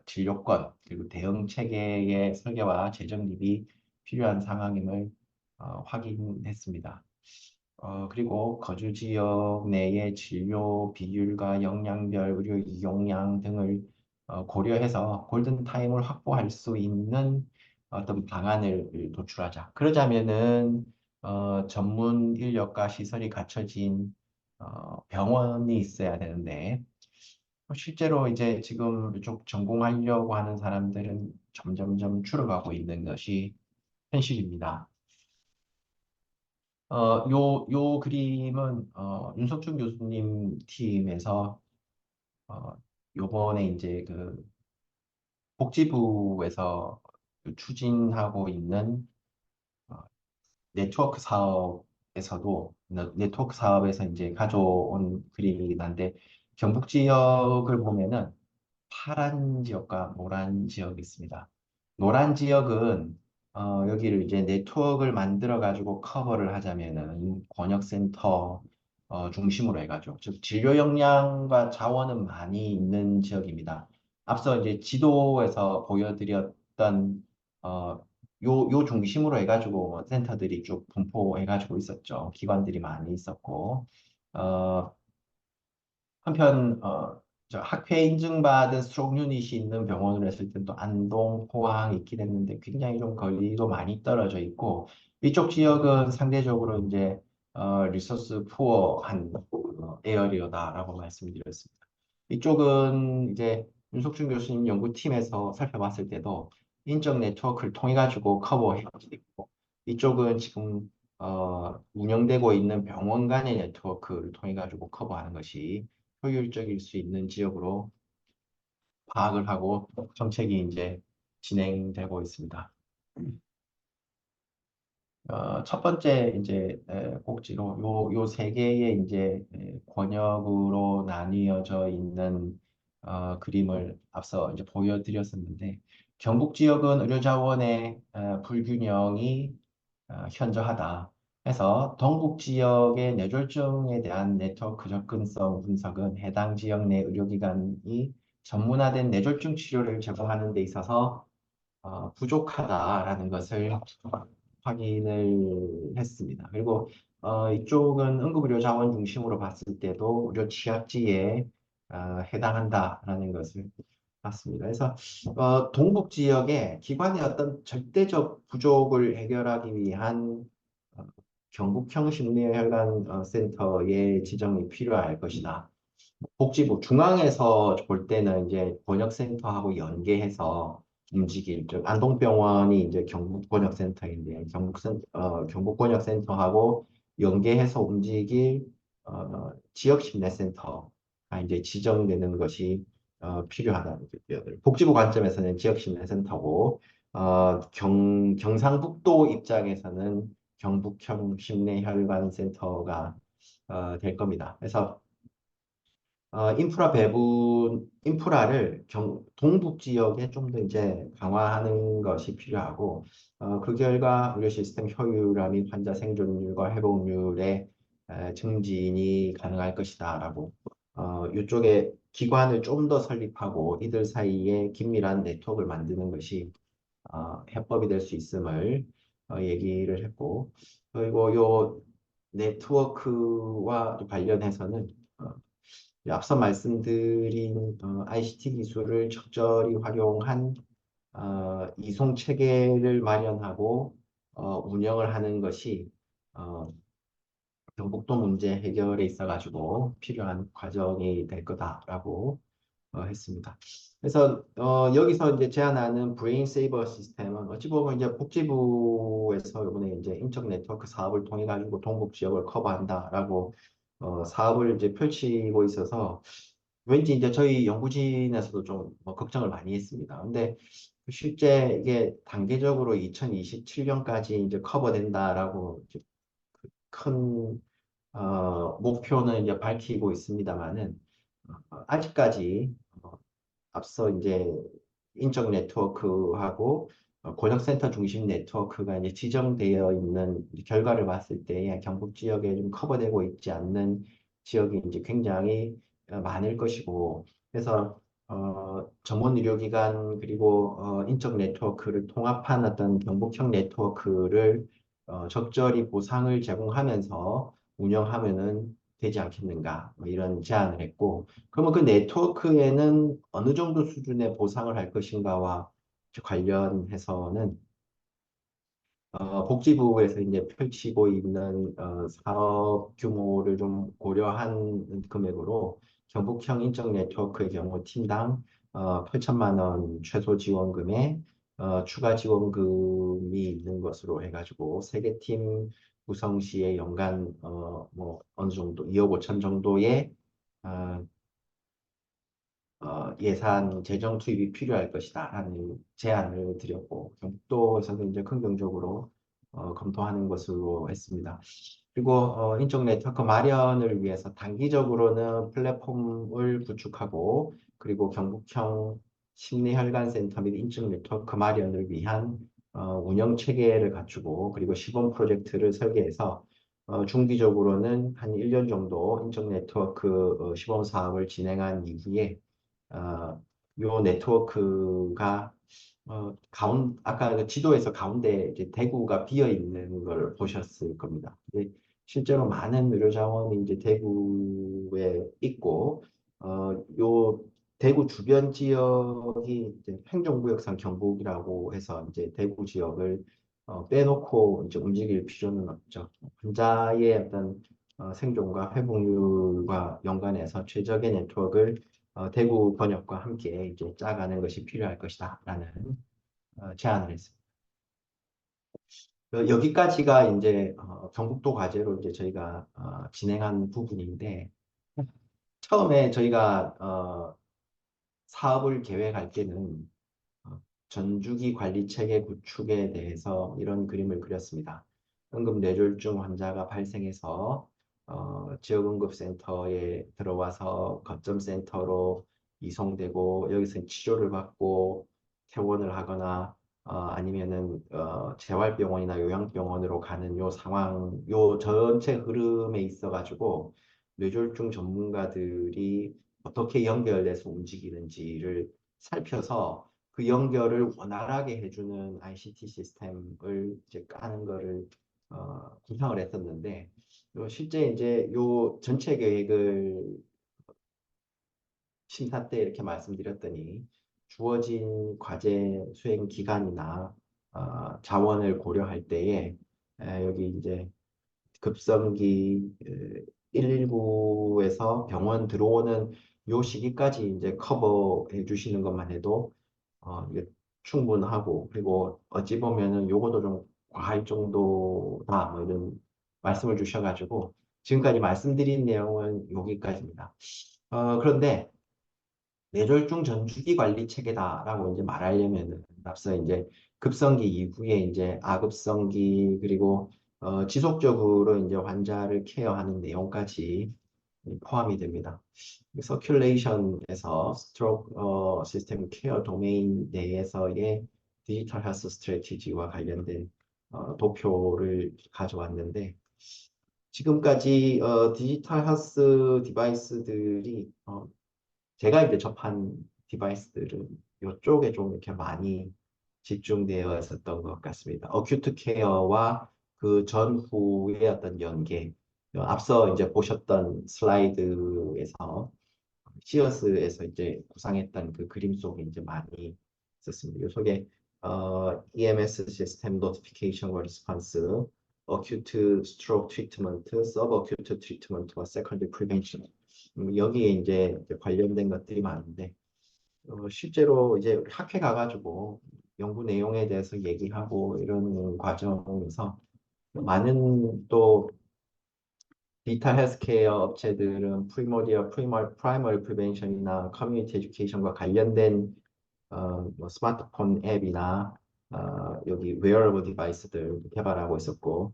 진료권 그리고 대응 체계의 설계와 재정립이 필요한 상황임을 확인했습니다. 그리고 거주 지역 내의 진료 비율과 영양별 의료 이용량 등을 고려해서 골든타임을 확보할 수 있는 어떤 방안을 도출하자. 그러자면은 전문 인력과 시설이 갖춰진 병원이 있어야 되는데 실제로 이제 지금 이쪽 전공하려고 하는 사람들은 점점점 줄어가고 있는 것이 현실입니다. 요 그림은 윤석준 교수님 팀에서 요번에 이제 그 복지부에서 추진하고 있는 어, 네트워크 사업에서도 네트워크 사업에서 이제 가져온 그림이긴 한데 경북 지역을 보면은 파란 지역과 노란 지역이 있습니다. 노란 지역은 여기를 이제 네트워크를 만들어 가지고 커버를 하자면은 권역센터 중심으로 해가지고 즉 진료 역량과 자원은 많이 있는 지역입니다. 앞서 이제 지도에서 보여드렸던 요 중심으로 해가지고 센터들이 쭉 분포해가지고 있었죠. 기관들이 많이 있었고 어, 한편 저 학회 인증받은 스트로크 유닛이 있는 병원으로 했을 때 또 안동, 포항 있긴 했는데 굉장히 좀 거리도 많이 떨어져 있고 이쪽 지역은 상대적으로 이제 리소스 푸어한 에어리어다라고 말씀드렸습니다. 이쪽은 이제 윤석준 교수님 연구팀에서 살펴봤을 때도 인적 네트워크를 통해 가지고 커버해 있고 이쪽은 지금 운영되고 있는 병원 간의 네트워크를 통해 가지고 커버하는 것이 효율적일 수 있는 지역으로 파악을 하고 정책이 이제 진행되고 있습니다. 첫 번째 이제 꼭지로 요 세 개의 이제 권역으로 나뉘어져 있는 그림을 앞서 이제 보여드렸었는데 경북 지역은 의료 자원의 불균형이 현저하다. 해서 동북 지역의 뇌졸중에 대한 네트워크 접근성 분석은 해당 지역 내 의료기관이 전문화된 뇌졸중 치료를 제공하는 데 있어서 부족하다라는 것을 확인을 했습니다. 그리고 이쪽은 응급의료 자원 중심으로 봤을 때도 의료 취약지에 해당한다라는 것을 봤습니다. 그래서 동북 지역의 기관의 어떤 절대적 부족을 해결하기 위한 어, 경북형 심리혈관 센터의 지정이 필요할 것이다. 복지부 중앙에서 볼 때는 이제 번역센터하고 연계해서 움직일 즉 안동병원이 이제 경북번역센터인데 경북번역센터하고 연계해서 움직일 지역심리센터가 이제 지정되는 것이 필요하다는 뜻이에요. 복지부 관점에서는 지역심리센터고 경상북도 입장에서는 경북형 심내혈관센터가 될 겁니다. 그래서 인프라 배분, 인프라를 동북 지역에 좀 더 이제 강화하는 것이 필요하고, 그 결과 의료 시스템 효율화 및 환자 생존율과 회복률의 증진이 가능할 것이다라고, 이쪽에 기관을 좀 더 설립하고 이들 사이에 긴밀한 네트워크를 만드는 것이 해법이 될 수 있음을 얘기를 했고, 그리고 요 네트워크와 관련해서는 앞서 말씀드린 ICT 기술을 적절히 활용한 이송 체계를 마련하고 운영을 하는 것이 어, 경북도 문제 해결에 있어 가지고 필요한 과정이 될 거다라고 했습니다. 그래서 여기서 이제 제안하는 브레인 세이버 시스템은 어찌 보면 이제 복지부에서 이번에 이제 인적 네트워크 사업을 통해 가지고 동북 지역을 커버한다라고 사업을 이제 펼치고 있어서 왠지 이제 저희 연구진에서도 좀뭐 걱정을 많이 했습니다. 근데 실제 이게 단계적으로 2027년까지 이제 커버된다라고 이제 큰 목표는 이제 밝히고 있습니다만은 아직까지 앞서 이제 인적 네트워크하고 권역센터 중심 네트워크가 이제 지정되어 있는 결과를 봤을 때 경북 지역에 좀 커버되고 있지 않는 지역이 이제 굉장히 많을 것이고 그래서 전문 의료기관 그리고 인적 네트워크를 통합한 어떤 경북형 네트워크를 적절히 보상을 제공하면서 운영하면은 되지 않겠는가 뭐 이런 제안을 했고 그러면 그 네트워크에는 어느 정도 수준의 보상을 할 것인가와 관련해서는 복지부에서 이제 펼치고 있는 사업 규모를 좀 고려한 금액으로 경북형 인적 네트워크의 경우 팀당 8천만 원 최소 지원금에 추가 지원금이 있는 것으로 해가지고 세 개 팀 구성 시에 연간 뭐 어느 정도 2억 5천 정도의 어, 예산 재정 투입이 필요할 것이다 하는 제안을 드렸고 경북도에서도 이제 긍정적으로 검토하는 것으로 했습니다. 그리고 인적 네트워크 마련을 위해서 단기적으로는 플랫폼을 구축하고 그리고 경북형 심리혈관센터 및 인적 네트워크 마련을 위한 운영 체계를 갖추고 그리고 시범 프로젝트를 설계해서 중기적으로는 한 1년 정도 인적 네트워크 시범 사업을 진행한 이후에 요 네트워크가 아까 그 지도에서 가운데 이제 대구가 비어 있는 걸 보셨을 겁니다. 근데 실제로 많은 의료 자원이 이제 대구에 있고 요 대구 주변 지역이 이제 행정구역상 경북이라고 해서 이제 대구 지역을 빼놓고 이제 움직일 필요는 없죠. 환자의 어떤 생존과 회복률과 연관해서 최적의 네트워크를 대구 번역과 함께 이제 짜가는 것이 필요할 것이다라는 제안을 했습니다. 여기까지가 이제 경북도 과제로 이제 저희가 진행한 부분인데 처음에 저희가 사업을 계획할 때는 전주기 관리 체계 구축에 대해서 이런 그림을 그렸습니다. 응급뇌졸중 환자가 발생해서 지역응급센터에 들어와서 거점센터로 이송되고 여기서 치료를 받고 퇴원을 하거나 아니면은 재활병원이나 요양병원으로 가는 요 상황, 요 전체 흐름에 있어가지고 뇌졸중 전문가들이 어떻게 연결돼서 움직이는지를 살펴서 그 연결을 원활하게 해주는 ICT 시스템을 이제 까는 거를 구상을 했었는데 실제 이제 요 전체 계획을 심사 때 이렇게 말씀드렸더니 주어진 과제 수행 기간이나 자원을 고려할 때에 여기 이제 급성기 119에서 병원 들어오는 요 시기까지 이제 커버해 주시는 것만 해도 이게 충분하고 그리고 어찌 보면은 요거도 좀 과할 정도다 뭐 이런 말씀을 주셔가지고 지금까지 말씀드린 내용은 여기까지입니다. 그런데 뇌졸중 전주기 관리 체계다라고 이제 말하려면은 앞서 이제 급성기 이후에 이제 아급성기 그리고 지속적으로 이제 환자를 케어하는 내용까지 포함이 됩니다. 서큘레이션에서 스트로크 시스템 케어 도메인 내에서의 디지털 헬스 스트래티지와 관련된 도표를 가져왔는데 지금까지 디지털 헬스 디바이스들이 제가 이제 접한 디바이스들은 이쪽에 좀 이렇게 많이 집중되어 있었던 것 같습니다. 어큐트 케어와 그 전후의 어떤 연계, 앞서 이제 보셨던 슬라이드에서 시어스에서 이제 구상했던 그 그림 속에 이제 많이 있었습니다. 이 속에 EMS 시스템 노티피케이션과 리스폰스, 어큐트 스트로크 트리트먼트, 서브 어큐트 트리트먼트와 세컨드 프리벤션 여기에 이제 관련된 것들이 많은데 실제로 이제 학회 가가지고 연구 내용에 대해서 얘기하고 이런 과정에서 많은 또 디지털 헬스케어 업체들은 프라이머리 프리벤션이나 커뮤니티 에듀케이션과 관련된 뭐 스마트폰 앱이나 여기 웨어러블 디바이스들 개발하고 있었고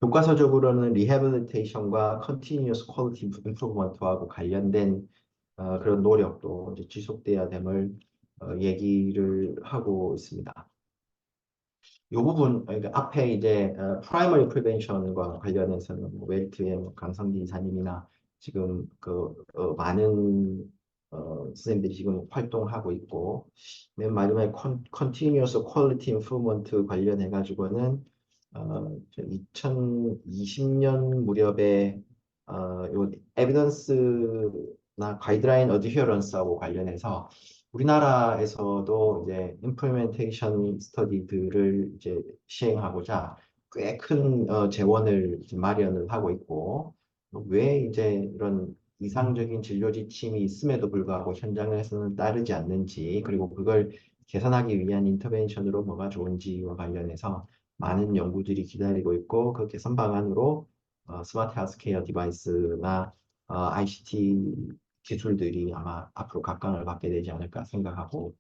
교과서적으로는 리해빌리테이션과 컨티뉴어스 퀄리티 임프루브먼트하고 관련된 그런 노력도 이제 지속돼야 됨을 얘기를 하고 있습니다. 이 부분 그러니까 앞에 이제 프라이머리 프리벤션과 관련해서는 뭐 웰트의 뭐 강성기 이사님이나 지금 그 많은 선생님들이 지금 활동하고 있고 맨 마지막에 컨티뉴어스 퀄리티 임프루먼트 관련해 가지고는 2020년 무렵에 요 에비던스나 가이드라인 어드히어런스하고 관련해서 우리나라에서도 이제 임플리멘테이션 스터디들을 이제 시행하고자 꽤 큰 재원을 이제 마련을 하고 있고 왜 이제 이런 이상적인 진료 지침이 있음에도 불구하고 현장에서는 따르지 않는지 그리고 그걸 개선하기 위한 인터벤션으로 뭐가 좋은지와 관련해서 많은 연구들이 기다리고 있고 그 개선 방안으로 스마트 헬스케어 디바이스나 ICT 기술들이 아마 앞으로 각광을 받게 되지 않을까 생각하고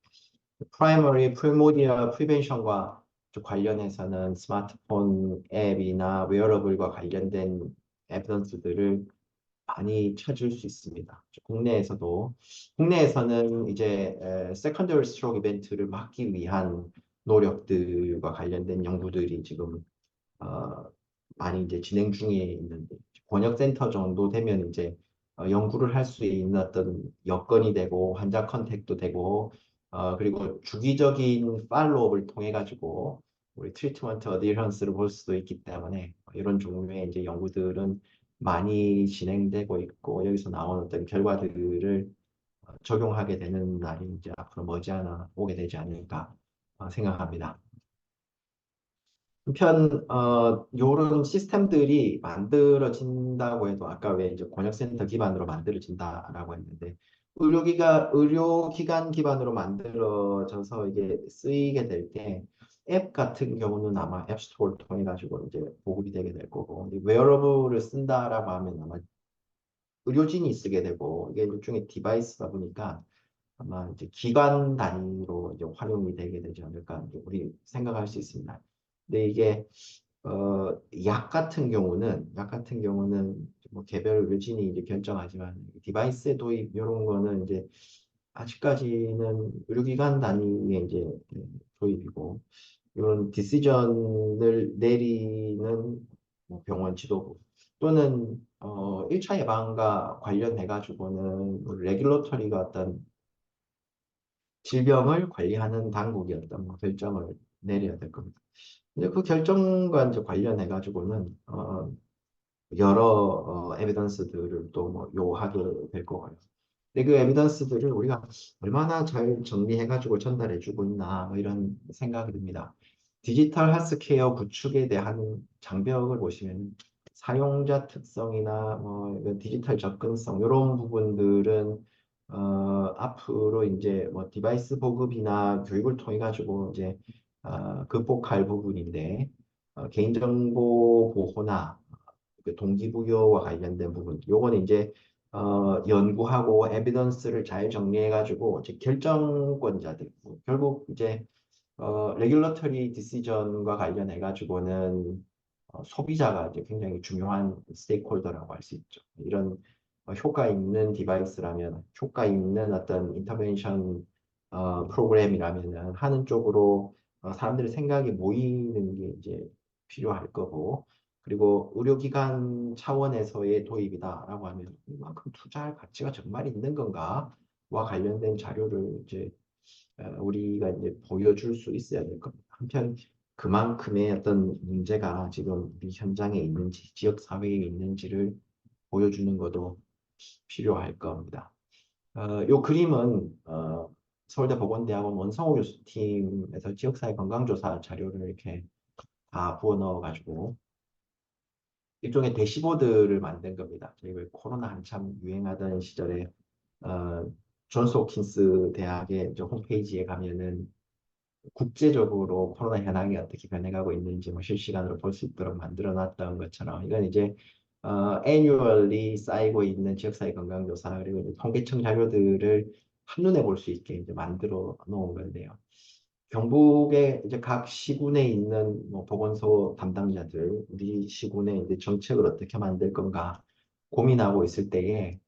프라이머리 프리모디얼 프리벤션과 관련해서는 스마트폰 앱이나 웨어러블과 관련된 에비던스들을 많이 찾을 수 있습니다. 국내에서는 이제 세컨더리 스트로크 이벤트를 막기 위한 노력들과 관련된 연구들이 지금 어, 많이 이제 진행 중에 있는데 번역센터 정도 되면 이제 연구를 할 수 있는 어떤 여건이 되고 환자 컨택도 되고 그리고 주기적인 팔로우업을 통해 가지고 우리 트리트먼트 어디런스를 볼 수도 있기 때문에 이런 종류의 이제 연구들은 많이 진행되고 있고 여기서 나오는 어떤 결과들을 적용하게 되는 날이 이제 앞으로 머지않아 오게 되지 않을까 생각합니다. 한편 요런 시스템들이 만들어진다고 해도 아까 왜 이제 권역센터 기반으로 만들어진다라고 했는데 의료기관 기반으로 만들어져서 이게 쓰이게 될 때 앱 같은 경우는 아마 앱스토어를 통해 가지고 이제 보급이 되게 될 거고 웨어러블을 쓴다라고 하면 아마 의료진이 쓰게 되고 이게 일종의 디바이스다 보니까 아마 이제 기관 단위로 이제 활용이 되게 되지 않을까 이제 우리 생각할 수 있습니다. 근데 이게 약 같은 경우는 뭐 개별 의료진이 이제 결정하지만 디바이스의 도입 이런 거는 이제 아직까지는 의료기관 단위의 이제 도입이고 이런 디시전을 내리는 뭐 병원 지도부 또는 1차 예방과 관련해 가지고는 레귤러터리가 어떤 질병을 관리하는 당국이 어떤 뭐 결정을 내려야 될 겁니다. 근데 그 결정과 이제 관련해 가지고는 여러 에비던스들을 또 뭐 요하게 될 거고요. 근데 그 에비던스들을 우리가 얼마나 잘 정리해가지고 전달해주고 있나 뭐 이런 생각이 듭니다. 디지털 헬스케어 구축에 대한 장벽을 보시면 사용자 특성이나 뭐 이런 디지털 접근성 이런 부분들은 앞으로 이제 뭐 디바이스 보급이나 교육을 통해 가지고 이제 극복할 부분인데 개인정보 보호나 그 동기부여와 관련된 부분, 요거는 이제 연구하고 에비던스를 잘 정리해가지고 이제 결정권자들, 결국 이제 레귤러터리 디시전과 관련해 가지고는 소비자가 이제 굉장히 중요한 스테이크홀더라고 할 수 있죠. 이런 효과 있는 디바이스라면 효과 있는 어떤 인터벤션 프로그램이라면 하는 쪽으로 사람들의 생각이 모이는 게 이제 필요할 거고 그리고 의료기관 차원에서의 도입이다라고 하면 이만큼 투자할 가치가 정말 있는 건가와 관련된 자료를 이제 우리가 이제 보여줄 수 있어야 될 겁니다. 한편 그만큼의 어떤 문제가 지금 우리 현장에 있는지, 지역 사회에 있는지를 보여주는 것도 필요할 겁니다. 요 그림은 서울대 보건대학원 원성호 교수팀에서 지역사회 건강조사 자료를 이렇게 다 부어 넣어가지고 일종의 대시보드를 만든 겁니다. 저희 왜 코로나 한참 유행하던 시절에 어, 존스 홉킨스 대학의 저 홈페이지에 가면은 국제적으로 코로나 현황이 어떻게 변해가고 있는지 뭐 실시간으로 볼 수 있도록 만들어 놨던 것처럼 이건 이제 annually 쌓이고 있는 지역사회 건강조사 그리고 이제 통계청 자료들을 한눈에 볼 수 있게 이제 만들어 놓은 건데요. 경북의 이제 각 시군에 있는 뭐 보건소 담당자들, 우리 시군의 이제 정책을 어떻게 만들 건가 고민하고 있을 때에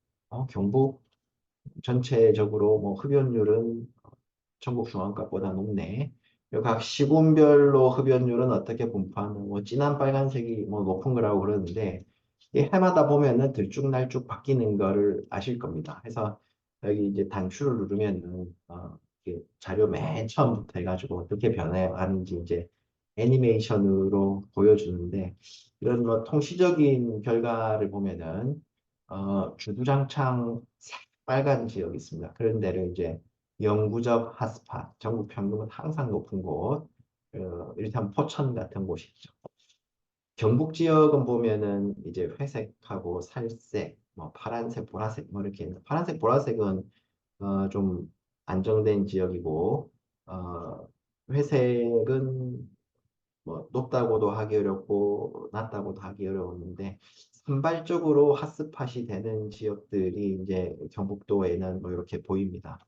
경북 전체적으로 뭐 흡연율은 전국 중앙값보다 높네. 각 시군별로 흡연율은 어떻게 분포하는 뭐 진한 빨간색이 뭐 높은 거라고 그러는데 이 해마다 보면은 들쭉날쭉 바뀌는 거를 아실 겁니다. 그래서 여기 이제 단추를 누르면은 이게 자료 맨 처음부터 해가지고 어떻게 변해가는지 이제 애니메이션으로 보여주는데 이런 뭐 통시적인 결과를 보면은 주구장창 빨간 지역이 있습니다. 그런 데를 이제 영구적 핫스팟, 전국 평균은 항상 높은 곳, 이를테면 포천 같은 곳이 있죠. 경북 지역은 보면은 이제 회색하고 살색, 뭐 파란색, 보라색 뭐 이렇게 있는데 파란색, 보라색은 좀 안정된 지역이고 회색은 뭐 높다고도 하기 어렵고 낮다고도 하기 어려웠는데 산발적으로 핫스팟이 되는 지역들이 이제 경북도에는 뭐 이렇게 보입니다.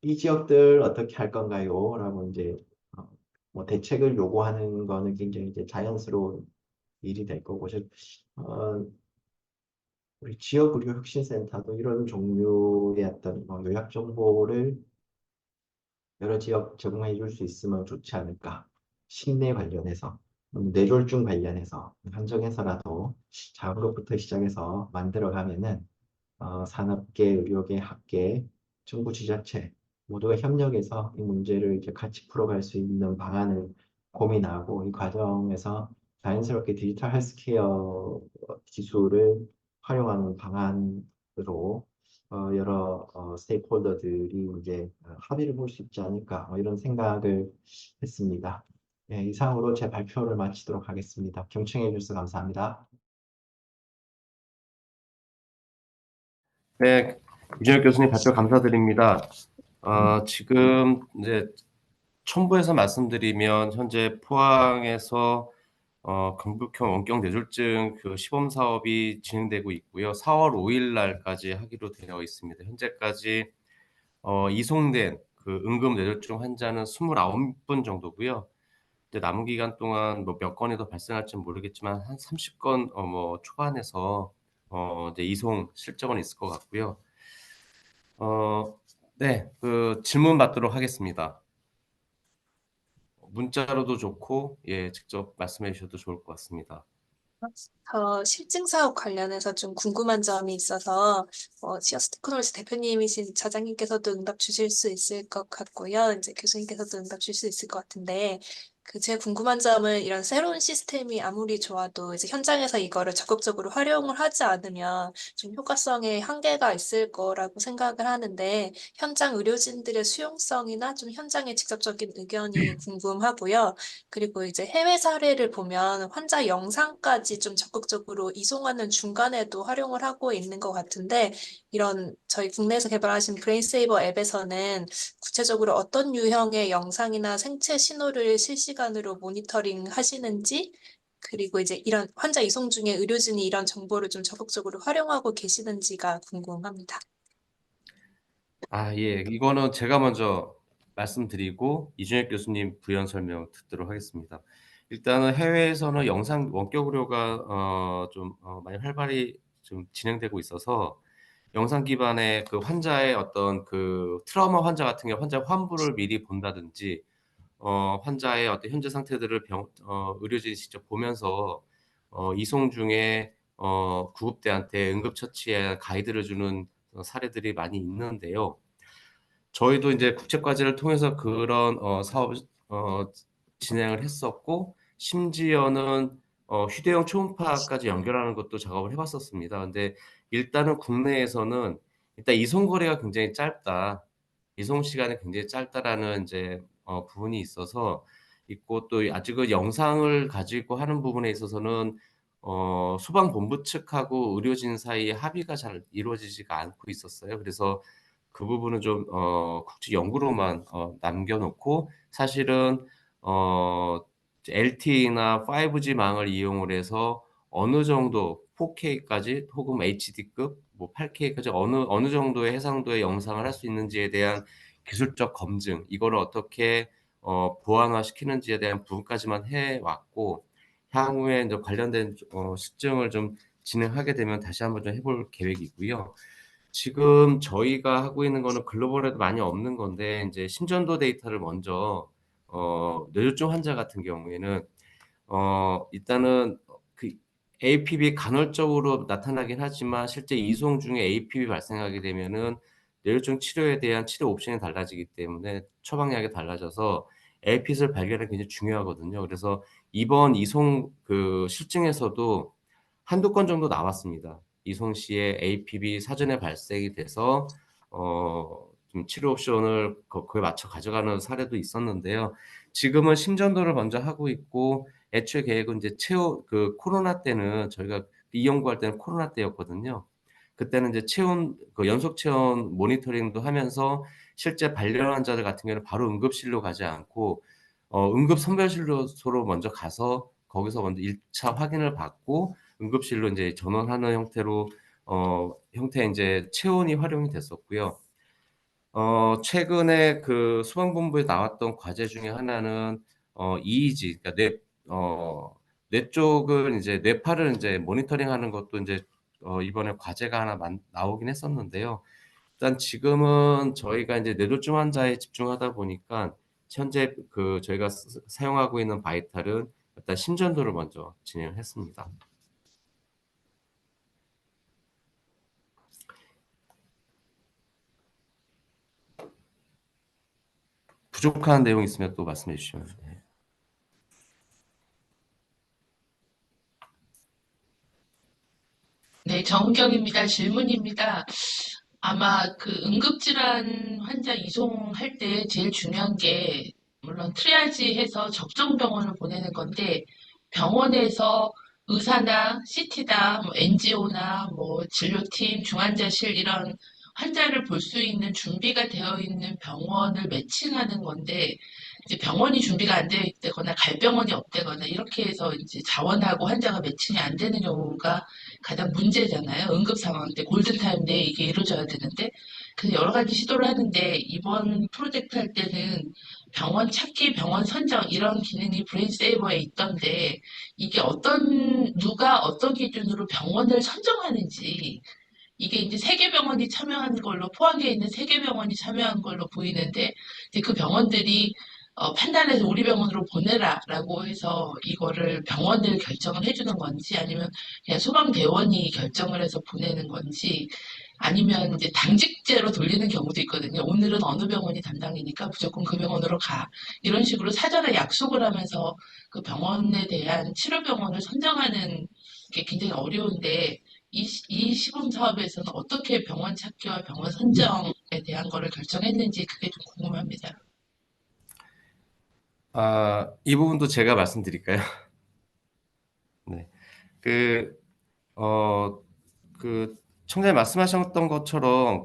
이 지역들 어떻게 할 건가요? 라고 이제 어, 뭐 대책을 요구하는 거는 굉장히 이제 자연스러운 일이 될 거고 즉 우리 지역의료혁신센터도 이런 종류의 어떤 요약 정보를 여러 지역 제공해 줄 수 있으면 좋지 않을까. 식내 관련해서, 뇌졸중 관련해서 한정해서라도 작은 것부터 시작해서 만들어 가면은 산업계, 의료계, 학계, 정부 지자체 모두가 협력해서 이 문제를 이제 같이 풀어갈 수 있는 방안을 고민하고 이 과정에서 자연스럽게 디지털 헬스케어 기술을 활용하는 방안으로 여러 스테이크홀더들이 이제 합의를 볼 수 있지 않을까 이런 생각을 했습니다. 네, 이상으로 제 발표를 마치도록 하겠습니다. 경청해 주셔서 감사합니다. 네, 유진혁 교수님 발표 감사드립니다. 지금 이제 첨부해서 말씀드리면 현재 포항에서 경북형 원격 뇌졸중 그 시범 사업이 진행되고 있고요. 4월 5일 날까지 하기로 되어 있습니다. 현재까지 이송된 그 응급 뇌졸중 환자는 29분 정도고요. 이제 남은 기간 동안 뭐 몇 건이 더 발생할지는 모르겠지만 한 30건 뭐 초반에서 이제 이송 실적은 있을 것 같고요. 네, 그 질문 받도록 하겠습니다. 문자로도 좋고, 예, 직접 말씀해 주셔도 좋을 것 같습니다. 실증 사업 관련해서 좀 궁금한 점이 있어서 시어스 테크놀로지 대표님이신 차장님께서도 응답 주실 수 있을 것 같고요. 이제 교수님께서도 응답 주실 수 있을 것 같은데 제 궁금한 점은 이런 새로운 시스템이 아무리 좋아도 이제 현장에서 이거를 적극적으로 활용을 하지 않으면 좀 효과성에 한계가 있을 거라고 생각을 하는데 현장 의료진들의 수용성이나 좀 현장의 직접적인 의견이 궁금하고요. 그리고 이제 해외 사례를 보면 환자 영상까지 좀 적극적으로 이송하는 중간에도 활용을 하고 있는 것 같은데, 이런 저희 국내에서 개발하신 브레인세이버 앱에서는 구체적으로 어떤 유형의 영상이나 생체 신호를 실시간으로 모니터링 하시는지, 그리고 이제 이런 환자 이송 중에 의료진이 이런 정보를 좀 적극적으로 활용하고 계시는지가 궁금합니다. 예, 이거는 제가 먼저 말씀드리고 이준혁 교수님 부연 설명 듣도록 하겠습니다. 일단은 해외에서는 영상 원격 의료가 많이 활발히 좀 진행되고 있어서 영상 기반의 그 환자의 어떤 그 트라우마 환자 같은 경우 환자 환부를 미리 본다든지 환자의 어떤 현재 상태들을 의료진이 직접 보면서 이송 중에 구급대한테 응급처치에 가이드를 주는 사례들이 많이 있는데요. 저희도 이제 국책과제를 통해서 그런 사업을 어, 진행을 했었고, 심지어는 휴대용 초음파까지 연결하는 것도 작업을 해봤었습니다. 근데 일단은 국내에서는 일단 이송 거리가 굉장히 짧다, 이송 시간이 굉장히 짧다라는 이제 부분이 있어서 있고, 또 아직은 영상을 가지고 하는 부분에 있어서는 소방본부 측하고 의료진 사이에 합의가 잘 이루어지지가 않고 있었어요. 그래서 그 부분은 좀 국제 연구로만 남겨놓고, 사실은 어, LTE나 5G망을 이용을 해서 어느 정도 4K까지 혹은 HD급 뭐 8K까지 어느 정도의 해상도의 영상을 할 수 있는지에 대한 기술적 검증, 이거를 어떻게 보완화시키는지에 대한 부분까지만 해왔고, 향후에 이제 관련된 실증을 좀 진행하게 되면 다시 한번 좀 해볼 계획이고요. 지금 저희가 하고 있는 거는 글로벌에도 많이 없는 건데, 이제 심전도 데이터를 먼저 뇌졸중 환자 같은 경우에는 일단은 그 APB 간헐적으로 나타나긴 하지만 실제 이송 중에 APB 발생하게 되면은 뇌졸중 치료에 대한 치료 옵션이 달라지기 때문에 처방약이 달라져서 APB를 발견하기 굉장히 중요하거든요. 그래서 이번 이송 그 실증에서도 한두 건 정도 나왔습니다. 이송 시에 APB 사전에 발생이 돼서 좀 치료 옵션을 그에 맞춰 가져가는 사례도 있었는데요. 지금은 심전도를 먼저 하고 있고, 애초에 계획은 이제 코로나 때는 저희가 이 연구할 때는 코로나 때였거든요. 그때는 이제 그 연속 체온 모니터링도 하면서 실제 발열 환자들 같은 경우는 바로 응급실로 가지 않고 응급 선별실로 먼저 가서 거기서 먼저 1차 확인을 받고 응급실로 이제 전원하는 형태로 형태의 이제 체온이 활용이 됐었고요. 최근에 그 소방본부에 나왔던 과제 중에 하나는 EEG, 그러니까 뇌 쪽을 이제 뇌파를 이제 모니터링하는 것도 이제 이번에 과제가 하나 나오긴 했었는데요. 일단 지금은 저희가 이제 뇌졸중 환자에 집중하다 보니까 현재 그 저희가 사용하고 있는 바이탈은 일단 심전도를 먼저 진행을 했습니다. 부족한 내용 있으면 또 말씀해 주시면. 네. 네, 정은경입니다. 질문입니다. 아마 그 응급질환 환자 이송할 때 제일 중요한 게 물론 트리아지해서 적정 병원을 보내는 건데 병원에서 의사나 CT나 뭐 NGO나 뭐 진료팀, 중환자실 이런 환자를 볼 수 있는 준비가 되어 있는 병원을 매칭하는 건데 이제 병원이 준비가 안 되어 있거나 갈 병원이 없다거나 이렇게 해서 이제 자원하고 환자가 매칭이 안 되는 경우가 가장 문제잖아요. 응급 상황 때 골든타임 내에 이게 이루어져야 되는데 그래서 여러 가지 시도를 하는데 이번 프로젝트 할 때는 병원 찾기, 병원 선정 이런 기능이 브레인세이버에 있던데 이게 누가 어떤 기준으로 병원을 선정하는지 이게 이제 세계병원이 참여한 걸로 포항에 있는 세계병원이 참여한 걸로 보이는데 이제 그 병원들이 판단해서 우리 병원으로 보내라라고 해서 이거를 병원을 결정을 해주는 건지 아니면 그냥 소방대원이 결정을 해서 보내는 건지 아니면 이제 당직제로 돌리는 경우도 있거든요. 오늘은 어느 병원이 담당이니까 무조건 그 병원으로 가. 이런 식으로 사전에 약속을 하면서 그 병원에 대한 치료병원을 선정하는 게 굉장히 어려운데 이 시범 사업에서는 어떻게 병원 찾기와 병원 선정에 대한 거를 결정했는지 그게 좀 궁금합니다. 이 부분도 제가 말씀드릴까요? 네. 그, 어, 그 청장님 말씀하셨던 것처럼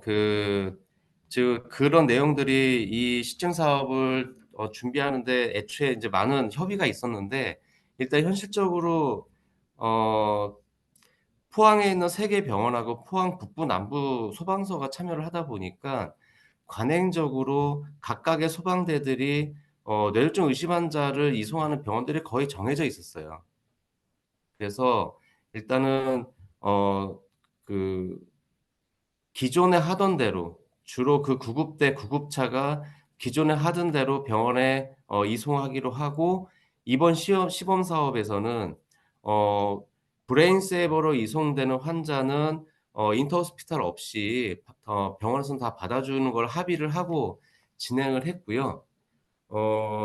그런 내용들이 이 시증 사업을 준비하는데 애초에 이제 많은 협의가 있었는데 일단 현실적으로 어, 포항에 있는 세 개 병원하고 포항 북부 남부 소방서가 참여를 하다 보니까 관행적으로 각각의 소방대들이 뇌졸중 의심 환자를 이송하는 병원들이 거의 정해져 있었어요. 그래서 일단은 어, 그 기존에 하던 대로 주로 그 구급대 구급차가 기존에 하던 대로 병원에 이송하기로 하고 이번 시범 사업에서는 어, 브레인세이버로 이송되는 환자는 인터호스피탈 없이 병원에서는 다 받아주는 걸 합의를 하고 진행을 했고요.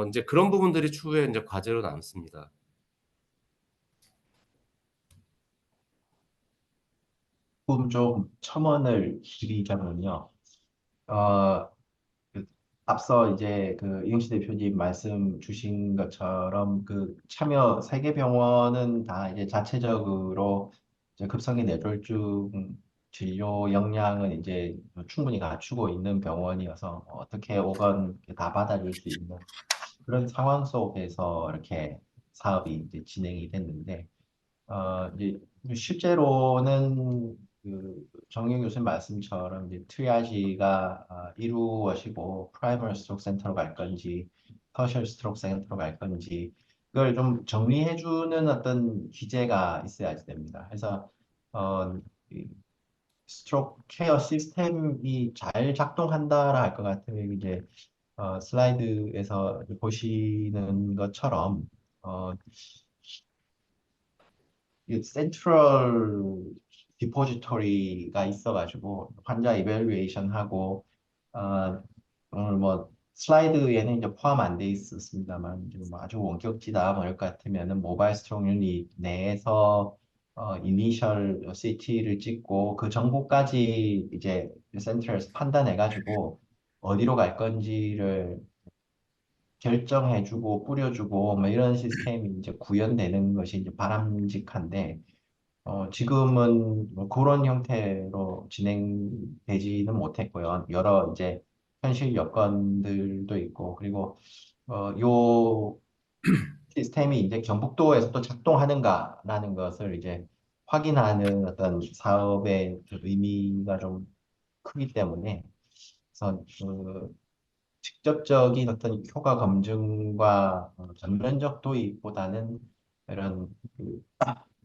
이제 그런 부분들이 추후에 이제 과제로 남습니다. 조금 좀 첨언을 드리자면요. 어, 그 앞서 이제 그 이용식 대표님 말씀 주신 것처럼 그 참여 세계병원은 다 이제 자체적으로 이제 급성인 뇌졸중 진료 역량은 이제 충분히 갖추고 있는 병원이어서 어떻게 오건 다 받아줄 수 있는 그런 상황 속에서 이렇게 사업이 이제 진행이 됐는데 이제 실제로는 그 정영 교수님 말씀처럼 이제 트리아지가 이루어지고 프라이머리 스트로크 센터로 갈 건지 터셔리 스트로크 센터로 갈 건지 그걸 좀 정리해주는 어떤 기제가 있어야 됩니다. 그래서 어, 이 스트로크 케어 시스템이 잘 작동한다라 할 것 같으면 이제 슬라이드에서 보시는 것처럼 어, 이 센트럴 디포지터리가 있어가지고 환자 이벨루에이션 하고 오늘 뭐 슬라이드에는 이제 포함 안 돼 있었습니다만 이제 뭐 아주 원격지다 뭐 이럴 것 같으면은 모바일 스트롱 유닛 내에서 이니셜 CT를 찍고 그 정보까지 이제 센트럴에서 판단해가지고 어디로 갈 건지를 결정해주고 뿌려주고 뭐 이런 시스템이 이제 구현되는 것이 이제 바람직한데 지금은 뭐 그런 형태로 진행되지는 못했고요. 여러 이제 현실 여건들도 있고 그리고 요 시스템이 이제 경북도에서도 작동하는가라는 것을 이제 확인하는 어떤 사업의 그 의미가 좀 크기 때문에 그래서 직접적인 어떤 효과 검증과 전면적 도입보다는 이런 그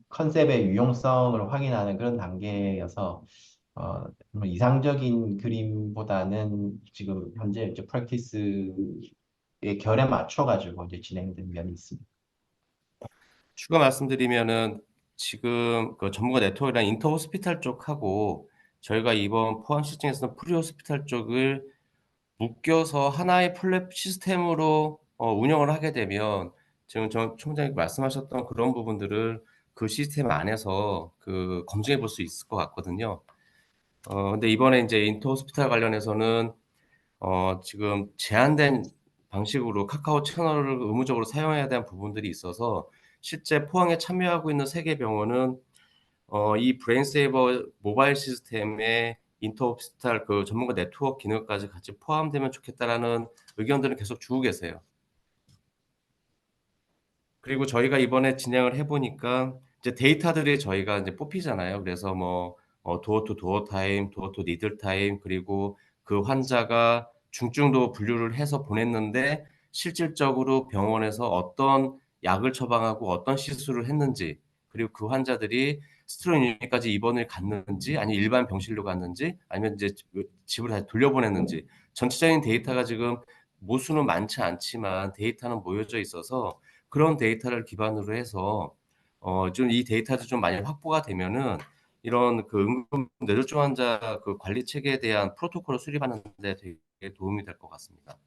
컨셉의 유용성을 확인하는 그런 단계여서 뭐 이상적인 그림보다는 지금 현재 이제 프랙티스의 결에 맞춰가지고 이제 진행된 면이 있습니다. 추가 말씀드리면은 지금 그 전문가 네트워크랑 인터호스피탈 쪽하고 저희가 이번 포항 시청에서는 프리호스피탈 쪽을 묶여서 하나의 플랫 시스템으로 운영을 하게 되면 지금 전 총장님 말씀하셨던 그런 부분들을 그 시스템 안에서 그 검증해 볼 수 있을 것 같거든요. 근데 이번에 이제 인터호스피탈 관련해서는 지금 제한된 방식으로 카카오 채널을 의무적으로 사용해야 되는 부분들이 있어서 실제 포항에 참여하고 있는 세 개 병원은 이 브레인세이버 모바일 시스템에 인터호스피탈 그 전문가 네트워크 기능까지 같이 포함되면 좋겠다라는 의견들을 계속 주고 계세요. 그리고 저희가 이번에 진행을 해 보니까 이제 데이터들이 저희가 이제 뽑히잖아요. 그래서 뭐 도어 투 도어 타임, 도어 투 니들 타임, 그리고 그 환자가 중증도 분류를 해서 보냈는데 실질적으로 병원에서 어떤 약을 처방하고 어떤 시술을 했는지, 그리고 그 환자들이 스트로잉 유닛까지 입원을 갔는지 아니면 일반 병실로 갔는지 아니면 이제 집으로 다시 돌려보냈는지 전체적인 데이터가 지금 모수는 많지 않지만 데이터는 모여져 있어서 그런 데이터를 기반으로 해서 좀 이 데이터도 좀 많이 확보가 되면은 이런 그 응급 뇌졸중 환자 그 관리 체계에 대한 프로토콜을 수립하는 데 되게 도움이 될 것 같습니다.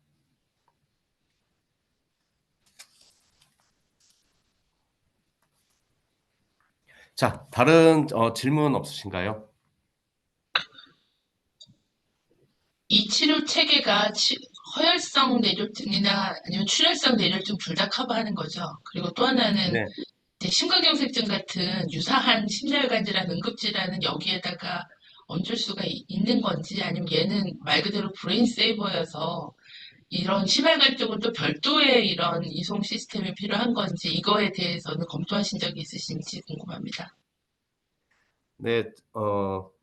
자, 다른 질문 없으신가요? 이 치료 체계가 허혈성 뇌졸중이나 아니면 출혈성 뇌졸중 둘 다 커버하는 거죠. 그리고 또 하나는 네. 이제 심근경색증 같은 유사한 심장혈관 질환, 응급질환은 여기에다가 얹을 수가 있는 건지, 아니면 얘는 말 그대로 브레인 세이버여서 이런 심혈관 쪽은 또 별도의 이런 이송 시스템이 필요한 건지, 이거에 대해서는 검토하신 적이 있으신지 궁금합니다. 네,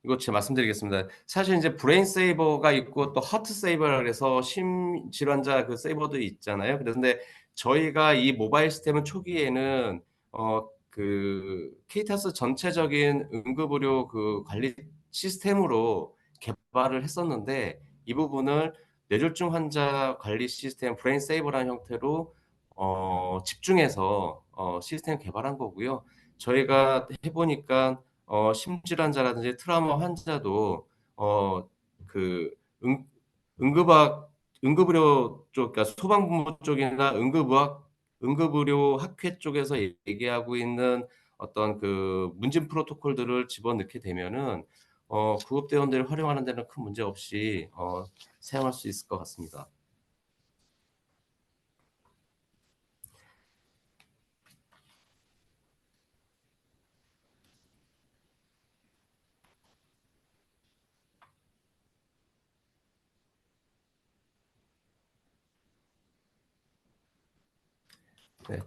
이거 제가 말씀드리겠습니다. 사실 이제 브레인 세이버가 있고 또 하트 세이버라 그래서 심 질환자 그 세이버도 있잖아요. 그런데 저희가 이 모바일 시스템은 초기에는 그 케이타스 전체적인 응급의료 그 관리 시스템으로 개발을 했었는데 이 부분을 뇌졸중 환자 관리 시스템 브레인 세이버라는 형태로 집중해서 시스템 개발한 거고요. 저희가 해보니까 심질환자라든지 트라우마 환자도 어, 그 응급학 응급의료 쪽, 그러니까 소방부문 쪽이나 응급의료 학회 쪽에서 얘기하고 있는 어떤 그 문진 프로토콜들을 집어넣게 되면은 구급대원들이 활용하는 데는 큰 문제 없이 사용할 수 있을 것 같습니다. 네.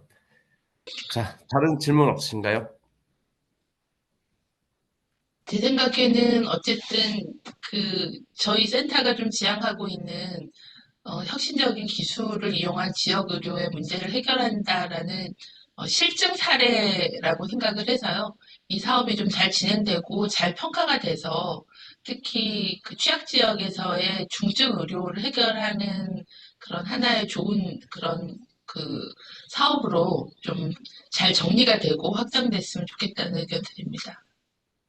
자, 다른 질문 없으신가요? 제 생각에는 어쨌든 저희 센터가 좀 지향하고 있는 혁신적인 기술을 이용한 지역 의료의 문제를 해결한다라는 실증 사례라고 생각을 해서요. 이 사업이 좀 잘 진행되고 잘 평가가 돼서 특히 그 취약 지역에서의 중증 의료를 해결하는 그런 하나의 좋은 그런 그 사업으로 좀 잘 정리가 되고 확장됐으면 좋겠다는 의견 드립니다.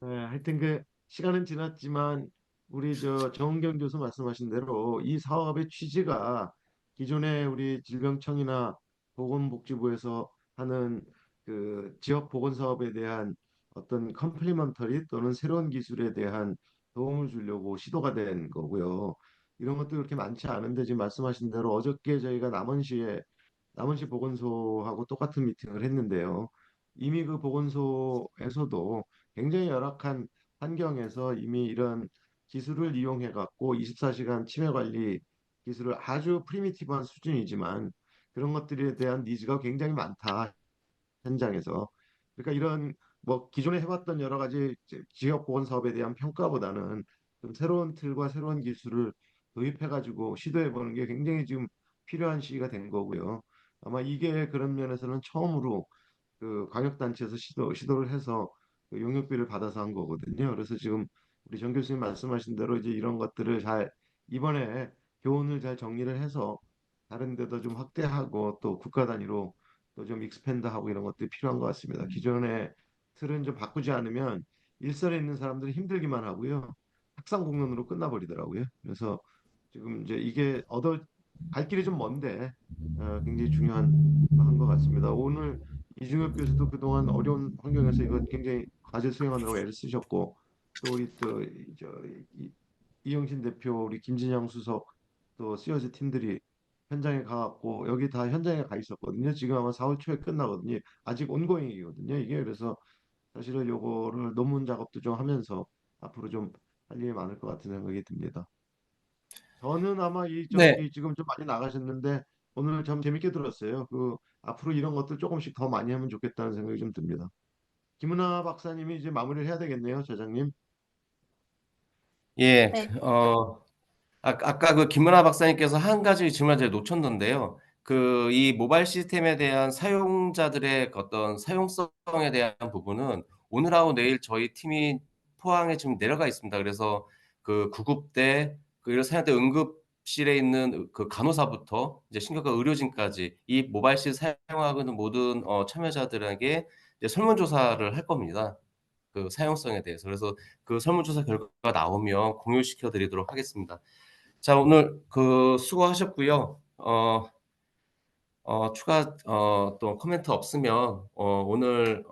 하여튼 그 시간은 지났지만 우리 저 정은경 교수 말씀하신 대로 이 사업의 취지가 기존에 우리 질병청이나 보건복지부에서 하는 그 지역 보건 사업에 대한 어떤 컴플리먼터리 또는 새로운 기술에 대한 도움을 주려고 시도가 된 거고요. 이런 것도 그렇게 많지 않은데 지금 말씀하신 대로 어저께 저희가 남원시 보건소하고 똑같은 미팅을 했는데요. 이미 그 보건소에서도 굉장히 열악한 환경에서 이미 이런 기술을 이용해 갖고 24시간 치매 관리 기술을 아주 프리미티브한 수준이지만 그런 것들에 대한 니즈가 굉장히 많다. 현장에서. 그러니까 이런 뭐 기존에 해왔던 여러 가지 지역 보건 사업에 대한 평가보다는 좀 새로운 틀과 새로운 기술을 도입해가지고 시도해보는 게 굉장히 지금 필요한 시기가 된 거고요. 아마 이게 그런 면에서는 처음으로 그 광역단체에서 시도를 해서 그 용역비를 받아서 한 거거든요. 그래서 지금 우리 정 교수님 말씀하신 대로 이제 이런 것들을 잘 이번에 교훈을 잘 정리를 해서 다른 데도 좀 확대하고 또 국가 단위로 또 좀 익스팬드하고 이런 것들이 필요한 것 같습니다. 기존의 틀은 좀 바꾸지 않으면 일선에 있는 사람들이 힘들기만 하고요. 학상공론으로 끝나버리더라고요. 그래서 지금 이제 이게 갈 길이 좀 먼데 굉장히 중요한 것 같습니다. 오늘 이중엽 교수도 그동안 어려운 환경에서 이거 굉장히 과제 수행하느라고 애를 쓰셨고, 또 우리 이영신 대표, 우리 김진영 수석, 또 시어즈 팀들이 현장에 가갖고 여기 다 현장에 가 있었거든요. 지금 아마 4월 초에 끝나거든요. 아직 온고잉이거든요. 이게 그래서 사실은 요거를 논문 작업도 좀 하면서 앞으로 좀 할 일이 많을 것 같은 생각이 듭니다. 저는 아마 네. 지금 좀 많이 나가셨는데 오늘 참 재밌게 들었어요. 앞으로 이런 것들 조금씩 더 많이 하면 좋겠다는 생각이 좀 듭니다. 김은하 박사님이 이제 마무리를 해야 되겠네요, 저장님. 예. 네. 아까 그 김은하 박사님께서 한 가지 질문을 제가 놓쳤는데요. 이 모바일 시스템에 대한 사용자들의 어떤 사용성에 대한 부분은 오늘하고 내일 저희 팀이 포항에 지금 내려가 있습니다. 그래서 그 구급대, 이런 사용대 응급실에 있는 그 간호사부터 이제 심각한 의료진까지 이 모바일 시스템 사용하고 있는 모든 참여자들에게 이제 설문조사를 할 겁니다. 그 사용성에 대해서. 그래서 그 설문조사 결과가 나오면 공유시켜 드리도록 하겠습니다. 자, 오늘 수고하셨고요. 추가 또 코멘트 없으면 오늘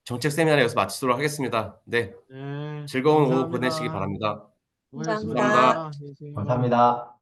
정책 세미나를 여기서 마치도록 하겠습니다. 네, 네, 즐거운 오후 보내시기 감사합니다. 바랍니다. 감사합니다. 수고하셨습니다. 안녕히 계세요. 감사합니다.